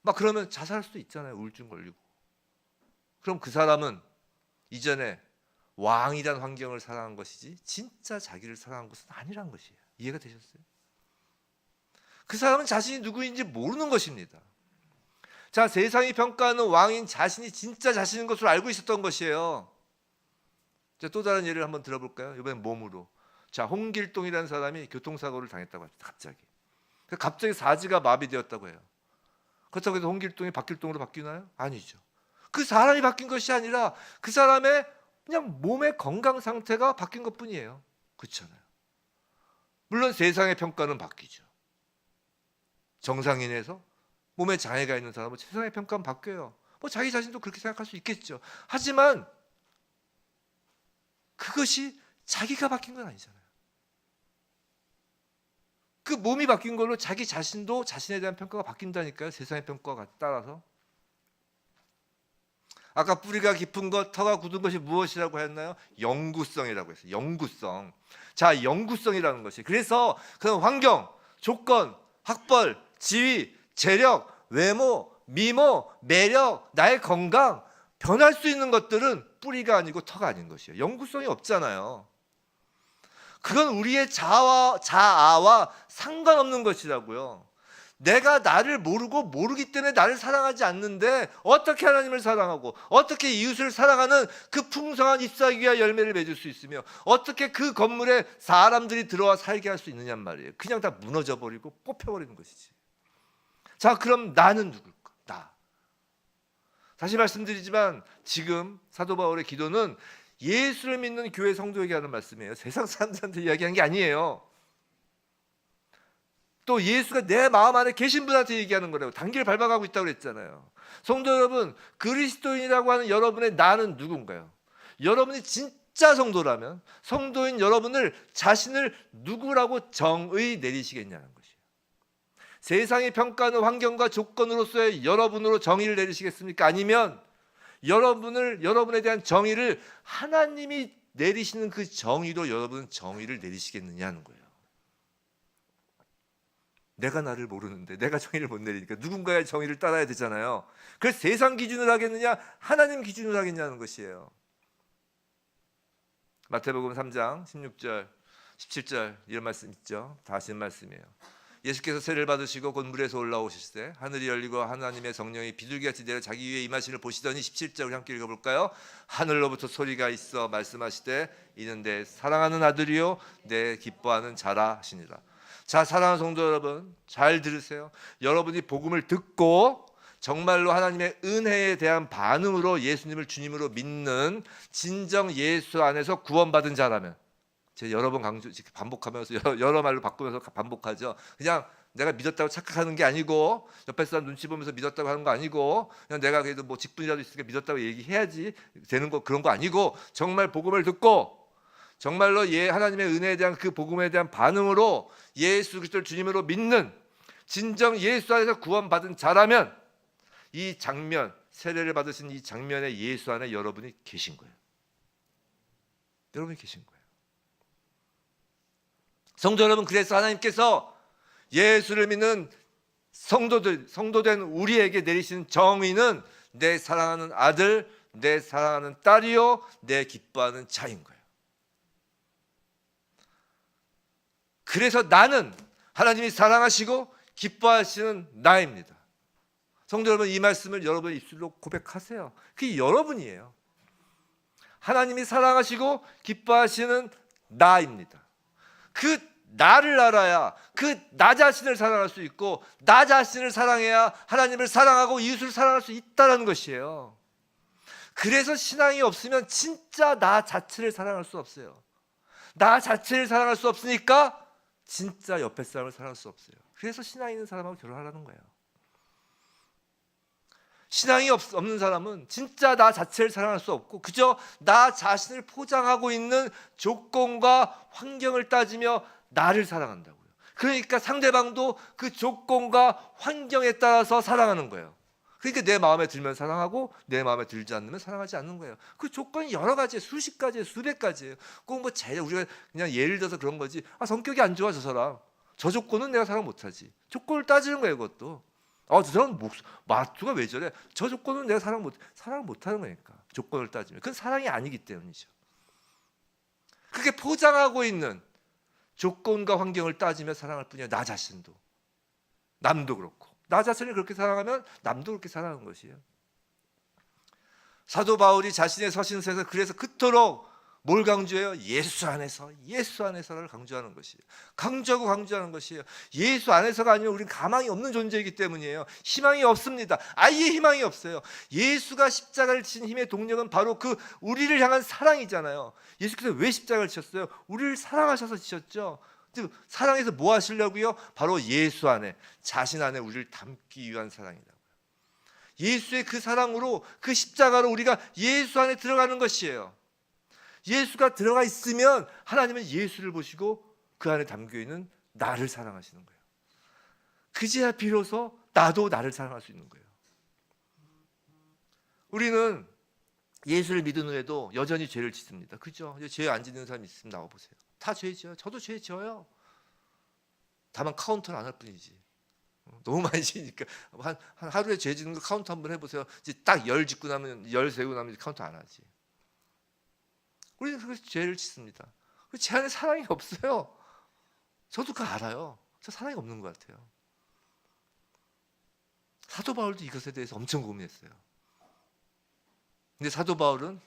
막 그러면 자살할 수도 있잖아요. 우울증 걸리고. 그럼 그 사람은 이전에 왕이란 환경을 사랑한 것이지 진짜 자기를 사랑한 것은 아니란 것이에요. 이해가 되셨어요? 그 사람은 자신이 누구인지 모르는 것입니다. 자, 세상이 평가하는 왕인 자신이 진짜 자신인 것으로 알고 있었던 것이에요. 자, 또 다른 예를 한번 들어볼까요? 이번엔 몸으로. 자, 홍길동이라는 사람이 교통사고를 당했다고 합니다. 갑자기 사지가 마비되었다고 해요. 그렇다고 해서 홍길동이 박길동으로 바뀌나요? 아니죠. 그 사람이 바뀐 것이 아니라 그 사람의 그냥 몸의 건강 상태가 바뀐 것뿐이에요. 그렇잖아요. 물론 세상의 평가는 바뀌죠. 정상인에서 몸에 장애가 있는 사람은 세상의 평가는 바뀌어요. 뭐 자기 자신도 그렇게 생각할 수 있겠죠. 하지만 그것이 자기가 바뀐 건 아니잖아요. 그 몸이 바뀐 걸로 자기 자신도 자신에 대한 평가가 바뀐다니까요. 세상의 평가가 따라서. 아까 뿌리가 깊은 것, 터가 굳은 것이 무엇이라고 했나요? 영구성이라고 했어요. 영구성. 자, 영구성이라는 것이. 그래서 그런 환경, 조건, 학벌, 지위, 재력, 외모, 미모, 매력, 나의 건강, 변할 수 있는 것들은 뿌리가 아니고 터가 아닌 것이에요. 영구성이 없잖아요. 그건 우리의 자아와 상관없는 것이라고요. 내가 나를 모르기 때문에 나를 사랑하지 않는데 어떻게 하나님을 사랑하고 어떻게 이웃을 사랑하는 그 풍성한 잎사귀와 열매를 맺을 수 있으며 어떻게 그 건물에 사람들이 들어와 살게 할 수 있느냔 말이에요. 그냥 다 무너져 버리고 뽑혀버리는 것이지. 자, 그럼 나는 누굴까? 나. 다시 말씀드리지만 지금 사도 바울의 기도는 예수를 믿는 교회 성도에게 하는 말씀이에요. 세상 사람들한테 이야기한 게 아니에요. 또 예수가 내 마음 안에 계신 분한테 얘기하는 거라고. 단계를 밟아가고 있다고 그랬잖아요. 성도 여러분, 그리스도인이라고 하는 여러분의 나는 누군가요? 여러분이 진짜 성도라면 성도인 여러분을 자신을 누구라고 정의 내리시겠냐는 것이에요. 세상이 평가하는 환경과 조건으로서의 여러분으로 정의를 내리시겠습니까? 아니면 여러분에 대한 정의를 하나님이 내리시는 그 정의로 여러분은 정의를 내리시겠느냐는 거예요. 내가 나를 모르는데 내가 정의를 못 내리니까 누군가의 정의를 따라야 되잖아요. 그래서 세상 기준으로 하겠느냐 하나님 기준으로 하겠냐는 것이에요. 마태복음 3장 16절 17절 이런 말씀 있죠. 다 하시는 말씀이에요. 예수께서 세를 받으시고 곧 물에서 올라오실 때 하늘이 열리고 하나님의 성령이 비둘기같이 내려 자기 위에 임하시는 보시더니 17절 우리 함께 읽어볼까요? 하늘로부터 소리가 있어 말씀하시되 이는 내 사랑하는 아들이요 내 기뻐하는 자라 하시니라. 자, 사랑하는 성도 여러분, 잘 들으세요. 여러분이 복음을 듣고 정말로 하나님의 은혜에 대한 반응으로 예수님을 주님으로 믿는 진정 예수 안에서 구원받은 자라면, 제가 여러 번 반복하면서 여러 말로 바꾸면서 반복하죠. 그냥 내가 믿었다고 착각하는 게 아니고 옆에 사람 눈치 보면서 믿었다고 하는 거 아니고 그냥 내가 그래도 뭐 직분이라도 있으니까 믿었다고 얘기해야지 되는 거 그런 거 아니고 정말 복음을 듣고 정말로 하나님의 은혜에 대한 그 복음에 대한 반응으로 예수 그리스도를 주님으로 믿는 진정 예수 안에서 구원받은 자라면 이 장면, 세례를 받으신 이 장면에 예수 안에 여러분이 계신 거예요. 여러분이 계신 거예요. 성도 여러분, 그래서 하나님께서 예수를 믿는 성도된 우리에게 내리시는 정의는 내 사랑하는 아들, 내 사랑하는 딸이요, 내 기뻐하는 자인 거예요. 그래서 나는 하나님이 사랑하시고 기뻐하시는 나입니다. 성도 여러분, 이 말씀을 여러분의 입술로 고백하세요. 그게 여러분이에요. 하나님이 사랑하시고 기뻐하시는 나입니다. 그 나를 알아야 그 나 자신을 사랑할 수 있고, 나 자신을 사랑해야 하나님을 사랑하고 이웃을 사랑할 수 있다는 것이에요. 그래서 신앙이 없으면 진짜 나 자체를 사랑할 수 없어요. 나 자체를 사랑할 수 없으니까 진짜 옆에 사람을 사랑할 수 없어요. 그래서 신앙 있는 사람하고 결혼하라는 거예요. 신앙이 없는 사람은 진짜 나 자체를 사랑할 수 없고 그저 나 자신을 포장하고 있는 조건과 환경을 따지며 나를 사랑한다고요. 그러니까 상대방도 그 조건과 환경에 따라서 사랑하는 거예요. 그러니까 내 마음에 들면 사랑하고 내 마음에 들지 않으면 사랑하지 않는 거예요. 그 조건이 여러 가지예요. 수십 가지예요. 수백 가지예요. 꼭 뭐 우리가 그냥 예를 들어서 그런 거지. 성격이 안 좋아 저 사람. 저 조건은 내가 사랑 못하지. 조건을 따지는 거예요. 그것도. 저 사람 말투가 왜 저래? 저 조건은 내가 사랑을 못하는 거니까. 조건을 따지면 그건 사랑이 아니기 때문이죠. 그렇게 포장하고 있는 조건과 환경을 따지며 사랑할 뿐이야. 나 자신도, 남도 그렇고. 나 자신을 그렇게 사랑하면 남도 그렇게 사랑하는 것이에요. 사도 바울이 자신의 서신서에서 그래서 그토록 뭘 강조해요? 예수 안에서를 강조하는 것이에요. 강조하는 것이에요. 예수 안에서가 아니면 우리는 가망이 없는 존재이기 때문이에요. 희망이 없습니다. 아예 희망이 없어요. 예수가 십자가를 친 힘의 동력은 바로 그 우리를 향한 사랑이잖아요. 예수께서 왜 십자가를 지셨어요? 우리를 사랑하셔서 지셨죠. 사랑해서 뭐 하시려고요? 바로 예수 안에, 자신 안에 우리를 담기 위한 사랑이라고요. 예수의 그 사랑으로, 그 십자가로 우리가 예수 안에 들어가는 것이에요. 예수가 들어가 있으면 하나님은 예수를 보시고 그 안에 담겨있는 나를 사랑하시는 거예요. 그제야 비로소 나도 나를 사랑할 수 있는 거예요. 우리는 예수를 믿은 후에도 여전히 죄를 짓습니다. 그죠? 죄 안 짓는 사람 있으면 나와보세요. 다 죄 지어요. 저도 죄 지어요. 다만 카운터는 안 할 뿐이지. 너무 많이 지니까 하루에 죄 짓는 거 카운터 한번 해보세요. 이제 딱 열 짓고 나면, 열 세고 나면 카운터 안 하지. 우리는 그래서 죄를 짓습니다. 제 안에 사랑이 없어요. 저도 그거 알아요. 저 사랑이 없는 것 같아요. 사도 바울도 이것에 대해서 엄청 고민했어요. 근데 사도 바울은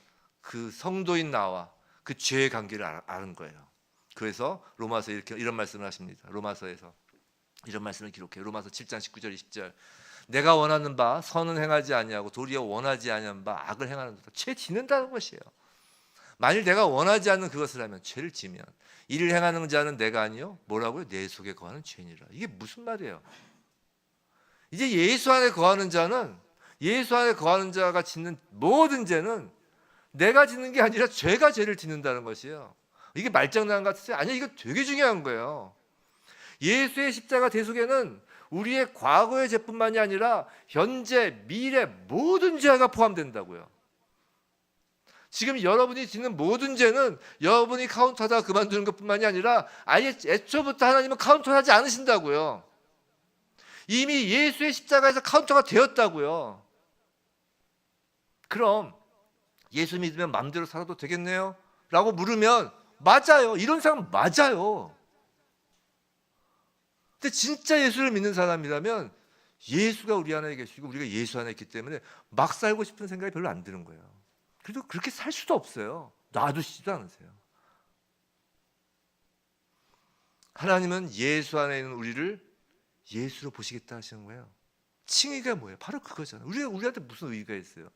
그 성도인 나와 그 죄의 관계를 아는 거예요. 그래서 로마서 이런 말씀을 하십니다. 로마서에서 이런 말씀을 기록해요. 로마서 7장 19절 20절. 내가 원하는 바 선은 행하지 아니하고 도리어 원하지 아니한 바 악을 행하는 자 죄 짓는다는 것이에요. 만일 내가 원하지 않는 그것을 하면, 죄를 지면 이를 행하는 자는 내가 아니요 뭐라고요? 내 속에 거하는 죄니라. 이게 무슨 말이에요? 이제 예수 안에 거하는 자가 짓는 모든 죄는 내가 짓는 게 아니라 죄가 죄를 짓는다는 것이에요. 이게 말장난 같으세요? 아니요, 이거 되게 중요한 거예요. 예수의 십자가 대속에는 우리의 과거의 죄뿐만이 아니라 현재, 미래 모든 죄가 포함된다고요. 지금 여러분이 짓는 모든 죄는 여러분이 카운트하다가 그만두는 것뿐만이 아니라 아예 애초부터 하나님은 카운트하지 않으신다고요. 이미 예수의 십자가에서 카운터가 되었다고요. 그럼 예수 믿으면 마음대로 살아도 되겠네요? 라고 물으면 맞아요. 이런 사람 맞아요. 근데 진짜 예수를 믿는 사람이라면 예수가 우리 안에 계시고 우리가 예수 안에 있기 때문에 막 살고 싶은 생각이 별로 안 드는 거예요. 그래도 그렇게 살 수도 없어요. 놔두시지도 않으세요. 하나님은 예수 안에 있는 우리를 예수로 보시겠다 하시는 거예요. 칭의가 뭐예요? 바로 그거잖아요. 우리한테 무슨 의의가 있어요?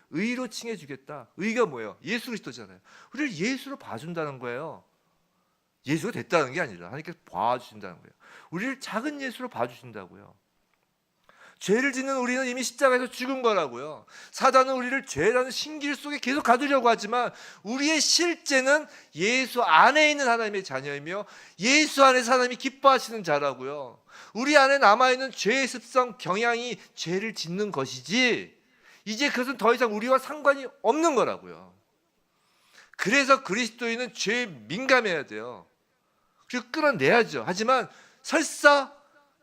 의로 칭해주겠다. 의의가 뭐예요? 예수 그리스도잖아요. 우리를 예수로 봐준다는 거예요. 예수가 됐다는 게 아니라 하나님께서 봐주신다는 거예요. 우리를 작은 예수로 봐주신다고요. 죄를 짓는 우리는 이미 십자가에서 죽은 거라고요. 사단은 우리를 죄라는 신길 속에 계속 가두려고 하지만 우리의 실제는 예수 안에 있는 하나님의 자녀이며 예수 안에서 하나님이 기뻐하시는 자라고요. 우리 안에 남아있는 죄의 습성, 경향이 죄를 짓는 것이지 이제 그것은 더 이상 우리와 상관이 없는 거라고요. 그래서 그리스도인은 죄에 민감해야 돼요. 그리고 끌어내야죠. 하지만 설사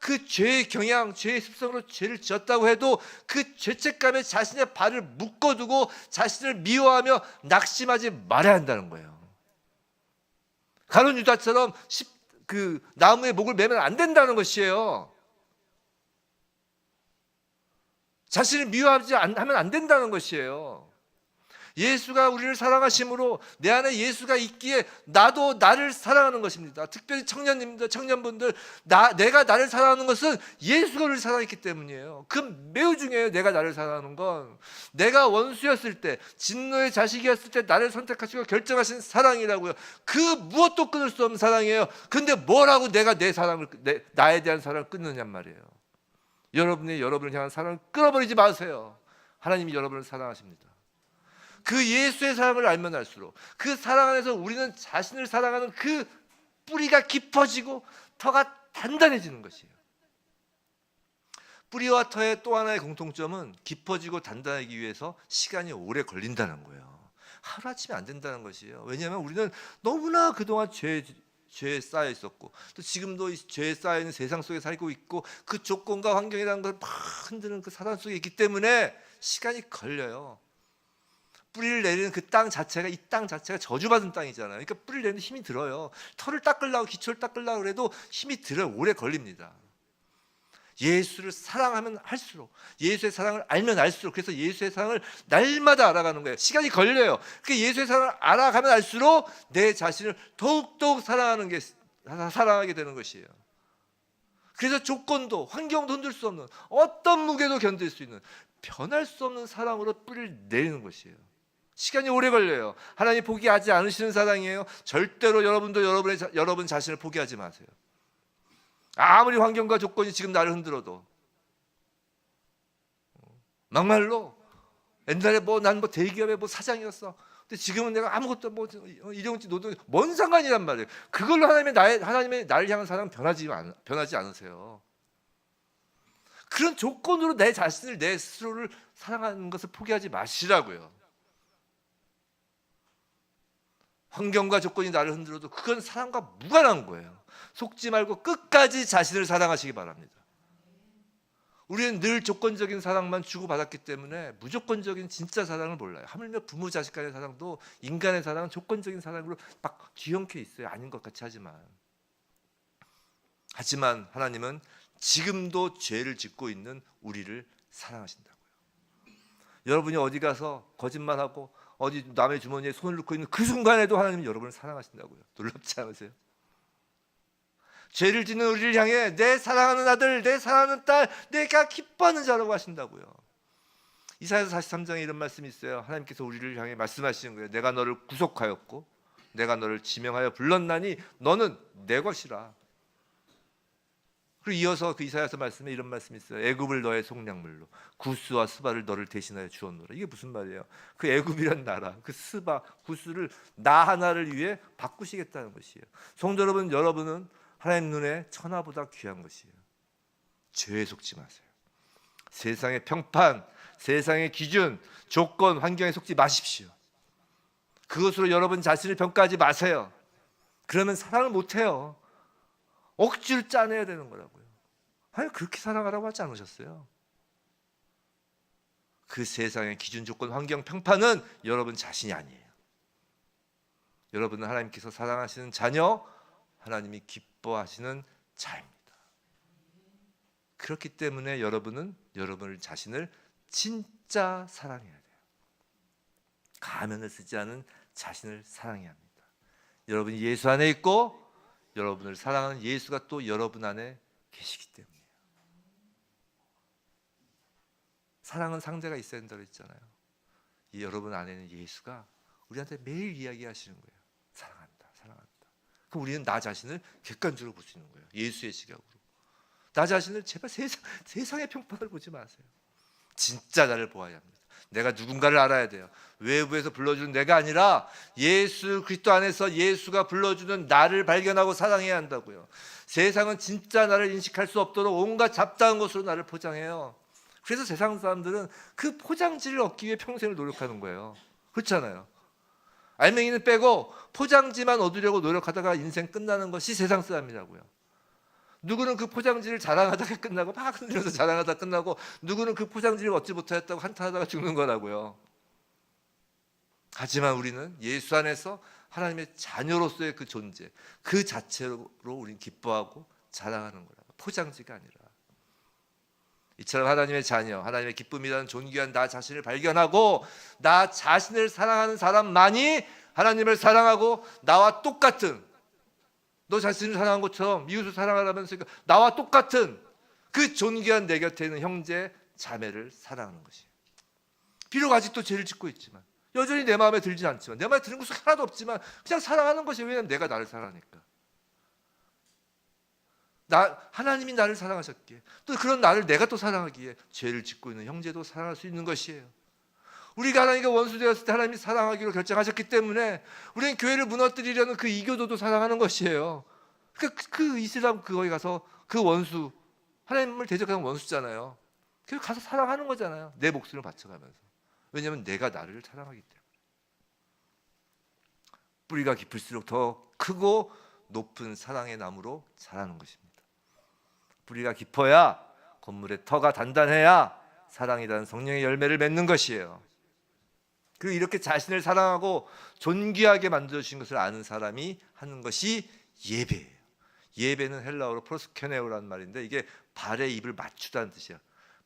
그 죄의 경향, 죄의 습성으로 죄를 지었다고 해도 그 죄책감에 자신의 발을 묶어두고 자신을 미워하며 낙심하지 말아야 한다는 거예요. 가룟 유다처럼 그 나무에 목을 매면 안 된다는 것이에요. 자신을 미워하지 하면 안 된다는 것이에요. 예수가 우리를 사랑하심으로 내 안에 예수가 있기에 나도 나를 사랑하는 것입니다. 특별히 청년님들, 청년분들, 내가 나를 사랑하는 것은 예수가 우리를 사랑했기 때문이에요. 그 매우 중요해요. 내가 나를 사랑하는 건 내가 원수였을 때, 진노의 자식이었을 때 나를 선택하시고 결정하신 사랑이라고요. 그 무엇도 끊을 수 없는 사랑이에요. 근데 뭐라고 내가 나에 대한 사랑을 끊느냔 말이에요. 여러분을 향한 사랑을 끊어버리지 마세요. 하나님이 여러분을 사랑하십니다. 그 예수의 사랑을 알면 알수록 그 사랑 안에서 우리는 자신을 사랑하는 그 뿌리가 깊어지고 터가 단단해지는 것이에요. 뿌리와 터의 또 하나의 공통점은 깊어지고 단단하기 위해서 시간이 오래 걸린다는 거예요. 하루아침에 안 된다는 것이에요. 왜냐하면 우리는 너무나 그동안 죄에 쌓여 있었고 또 지금도 이 죄에 쌓여 있는 세상 속에 살고 있고 그 조건과 환경이라는 걸 막 흔드는 그 사단 속에 있기 때문에 시간이 걸려요. 뿌리를 내리는 그 땅 자체가 이 땅 자체가 저주받은 땅이잖아요. 그러니까 뿌리를 내리는 힘이 들어요. 털을 닦으려고 기초를 닦으려고 해도 힘이 들어요. 오래 걸립니다. 예수를 사랑하면 할수록 예수의 사랑을 알면 알수록 그래서 예수의 사랑을 날마다 알아가는 거예요. 시간이 걸려요. 그 예수의 사랑을 알아가면 알수록 내 자신을 더욱더욱 사랑하게 되는 것이에요. 그래서 조건도 환경도 흔들 수 없는 어떤 무게도 견딜 수 있는 변할 수 없는 사랑으로 뿌리를 내리는 것이에요. 시간이 오래 걸려요. 하나님 포기하지 않으시는 사랑이에요. 절대로 여러분도 여러분 자신을 포기하지 마세요. 아무리 환경과 조건이 지금 나를 흔들어도 막말로 옛날에 난 대기업의 사장이었어. 근데 지금은 내가 아무것도 일용직 노동 뭔 상관이란 말이에요. 그걸로 하나님의 나를 향한 사랑 변하지 않으세요. 그런 조건으로 내 자신을 내 스스로를 사랑하는 것을 포기하지 마시라고요. 환경과 조건이 나를 흔들어도 그건 사랑과 무관한 거예요. 속지 말고 끝까지 자신을 사랑하시기 바랍니다. 우리는 늘 조건적인 사랑만 주고받았기 때문에 무조건적인 진짜 사랑을 몰라요. 하물며 부모 자식 간의 사랑도 인간의 사랑은 조건적인 사랑으로 막 뒤엉켜 있어요. 아닌 것 같이 하지만 하나님은 지금도 죄를 짓고 있는 우리를 사랑하신다고요. 여러분이 어디 가서 거짓말하고 어디 남의 주머니에 손을 넣고 있는 그 순간에도 하나님은 여러분을 사랑하신다고요. 놀랍지 않으세요? 죄를 짓는 우리를 향해 내 사랑하는 아들, 내 사랑하는 딸, 내가 기뻐하는 자라고 하신다고요. 이사야서 43장에 이런 말씀이 있어요. 하나님께서 우리를 향해 말씀하시는 거예요. 내가 너를 구속하였고 내가 너를 지명하여 불렀나니 너는 내 것이라. 그리고 이어서 그 이사야서 말씀에 이런 말씀이 있어요. 애굽을 너의 속량물로 구스와 스바를 너를 대신하여 주었노라. 이게 무슨 말이에요? 그 애굽이란 나라, 그 스바, 구스를 나 하나를 위해 바꾸시겠다는 것이에요. 성도 여러분, 여러분은 하나님 눈에 천하보다 귀한 것이에요. 죄에 속지 마세요. 세상의 평판, 세상의 기준, 조건, 환경에 속지 마십시오. 그것으로 여러분 자신을 평가하지 마세요. 그러면 사랑을 못해요. 억지로 짜내야 되는 거라고요. 아니 그렇게 사랑하라고 하지 않으셨어요. 그 세상의 기준, 조건, 환경, 평판은 여러분 자신이 아니에요. 여러분은 하나님께서 사랑하시는 자녀, 하나님이 기뻐하시는 자입니다. 그렇기 때문에 여러분은 여러분 자신을 진짜 사랑해야 돼요. 가면을 쓰지 않은 자신을 사랑해야 합니다. 여러분이 예수 안에 있고 여러분을 사랑하는 예수가 또 여러분 안에 계시기 때문이에요. 사랑은 상대가 있어야 된다고 했잖아요. 여러분 안에는 예수가 우리한테 매일 이야기하시는 거예요. 사랑한다, 사랑한다. 그럼 우리는 나 자신을 객관적으로 볼 수 있는 거예요. 예수의 시각으로. 나 자신을 제발 세상의 평판을 보지 마세요. 진짜 나를 보아야 합니다. 내가 누군가를 알아야 돼요. 외부에서 불러주는 내가 아니라 예수 그리스도 안에서 예수가 불러주는 나를 발견하고 사랑해야 한다고요. 세상은 진짜 나를 인식할 수 없도록 온갖 잡다한 것으로 나를 포장해요. 그래서 세상 사람들은 그 포장지를 얻기 위해 평생을 노력하는 거예요. 그렇잖아요. 알맹이는 빼고 포장지만 얻으려고 노력하다가 인생 끝나는 것이 세상 사람이라고요. 누구는 그 포장지를 자랑하다가 끝나고 막 흔들려서 자랑하다가 끝나고, 누구는 그 포장지를 얻지 못하였다고 한탄하다가 죽는 거라고요. 하지만 우리는 예수 안에서 하나님의 자녀로서의 그 존재, 그 자체로 우리는 기뻐하고 자랑하는 거라고. 포장지가 아니라. 이처럼 하나님의 자녀, 하나님의 기쁨이라는 존귀한 나 자신을 발견하고 나 자신을 사랑하는 사람만이 하나님을 사랑하고 나와 똑같은, 너 자신을 사랑한 것처럼 이웃을 사랑하라면서 나와 똑같은 그 존귀한 내 곁에 있는 형제 자매를 사랑하는 것이에요. 비록 아직도 죄를 짓고 있지만, 여전히 내 마음에 들지 않지만, 내 마음에 드는 것은 하나도 없지만 그냥 사랑하는 것이, 왜냐하면 내가 나를 사랑하니까. 하나님이 나를 사랑하셨기에, 또 그런 나를 내가 또 사랑하기에 죄를 짓고 있는 형제도 사랑할 수 있는 것이에요. 우리가 하나님과 원수되었을 때 하나님이 사랑하기로 결정하셨기 때문에 우리는 교회를 무너뜨리려는 그 이교도도 사랑하는 것이에요. 그러니까 그 이슬람 그거에 가서 그 원수, 하나님을 대적하는 원수잖아요. 그래서 가서 사랑하는 거잖아요. 내 목숨을 바쳐가면서. 왜냐하면 내가 나를 사랑하기 때문에. 뿌리가 깊을수록 더 크고 높은 사랑의 나무로 자라는 것입니다. 뿌리가 깊어야, 건물의 터가 단단해야 사랑이라는 성령의 열매를 맺는 것이에요. 그리고 이렇게 자신을 사랑하고 존귀하게 만들어주신 것을 아는 사람이 하는 것이 예배예요. 예배는 헬라어로 프로스케네오라는 말인데, 이게 발에 입을 맞추다는 뜻이에요.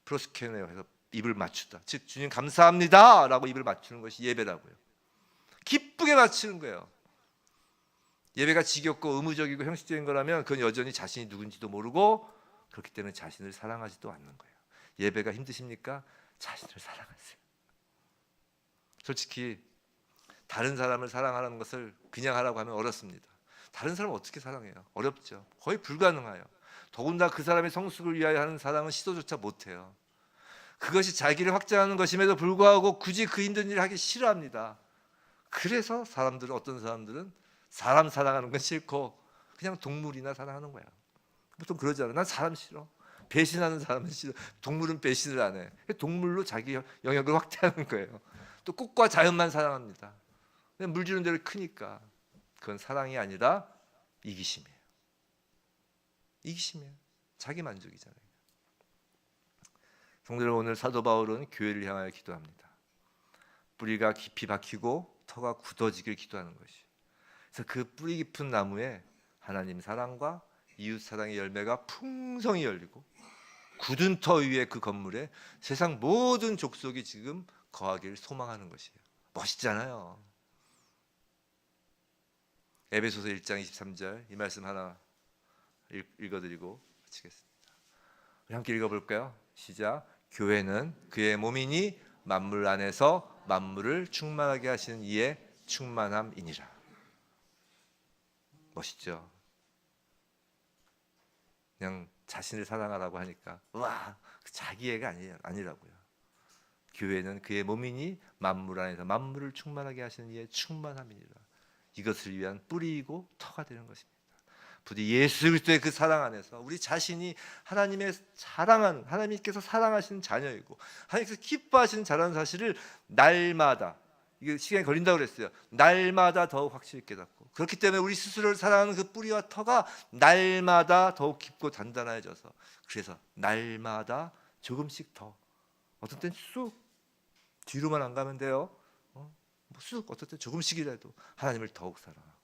프로스케네오 해서 입을 맞추다. 즉 주님 감사합니다 라고 입을 맞추는 것이 예배라고요. 기쁘게 맞추는 거예요. 예배가 지겹고 의무적이고 형식적인 거라면 그건 여전히 자신이 누군지도 모르고, 그렇기 때문에 자신을 사랑하지도 않는 거예요. 예배가 힘드십니까? 자신을 사랑하세요. 솔직히 다른 사람을 사랑하는 것을 그냥 하라고 하면 어렵습니다. 다른 사람을 어떻게 사랑해요? 어렵죠. 거의 불가능해요. 더군다나 그 사람의 성숙을 위하여 하는 사랑은 시도조차 못해요. 그것이 자기를 확장하는 것임에도 불구하고 굳이 그 힘든 일을 하기 싫어합니다. 그래서 어떤 사람들은 사람 사랑하는 건 싫고 그냥 동물이나 사랑하는 거야. 보통 그러잖아. 난 사람 싫어. 배신하는 사람은 싫어. 동물은 배신을 안 해. 동물로 자기 영역을 확대하는 거예요. 또 꽃과 자연만 사랑합니다. 그냥 물 주는 대로 크니까. 그건 사랑이 아니라 이기심이에요. 이기심이에요. 자기 만족이잖아요. 성도들, 오늘 사도 바울은 교회를 향하여 기도합니다. 뿌리가 깊이 박히고 터가 굳어지길 기도하는 것이에요. 그래서 그 뿌리 깊은 나무에 하나님 사랑과 이웃 사랑의 열매가 풍성히 열리고, 굳은 터 위에 그 건물에 세상 모든 족속이 지금 거하길 소망하는 것이에요. 멋있잖아요. 에베소서 1장 23절 이 말씀 하나 읽어드리고 마치겠습니다. 우리 함께 읽어볼까요? 시작. 교회는 그의 몸이니 만물 안에서 만물을 충만하게 하시는 이의 충만함이니라. 멋있죠? 그냥 자신을 사랑하라고 하니까 와, 자기애가 아니라고요. 교회는 그의 몸이니 만물 안에서 만물을 충만하게 하시는 이의 충만함이니라. 이것을 위한 뿌리이고 터가 되는 것입니다. 부디 예수 그리스도의 그 사랑 안에서 우리 자신이 하나님의 사랑하는, 하나님께서 사랑하시는 자녀이고 하나님께서 기뻐하시는 자라는 사실을 날마다, 이게 시간이 걸린다고 그랬어요. 날마다 더욱 확실히 깨닫고, 그렇기 때문에 우리 스스로를 사랑하는 그 뿌리와 터가 날마다 더욱 깊고 단단해져서, 그래서 날마다 조금씩 더, 어떤 땐 쑥 뒤로만 안 가면 돼요. 쑥 어떨 때 조금씩이라도 하나님을 더욱 사랑하고,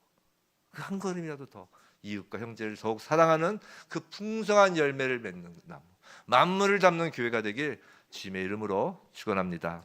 그 한 걸음이라도 더 이웃과 형제를 더욱 사랑하는 그 풍성한 열매를 맺는 나무, 만물을 담는 교회가 되길 주님의 이름으로 축원합니다.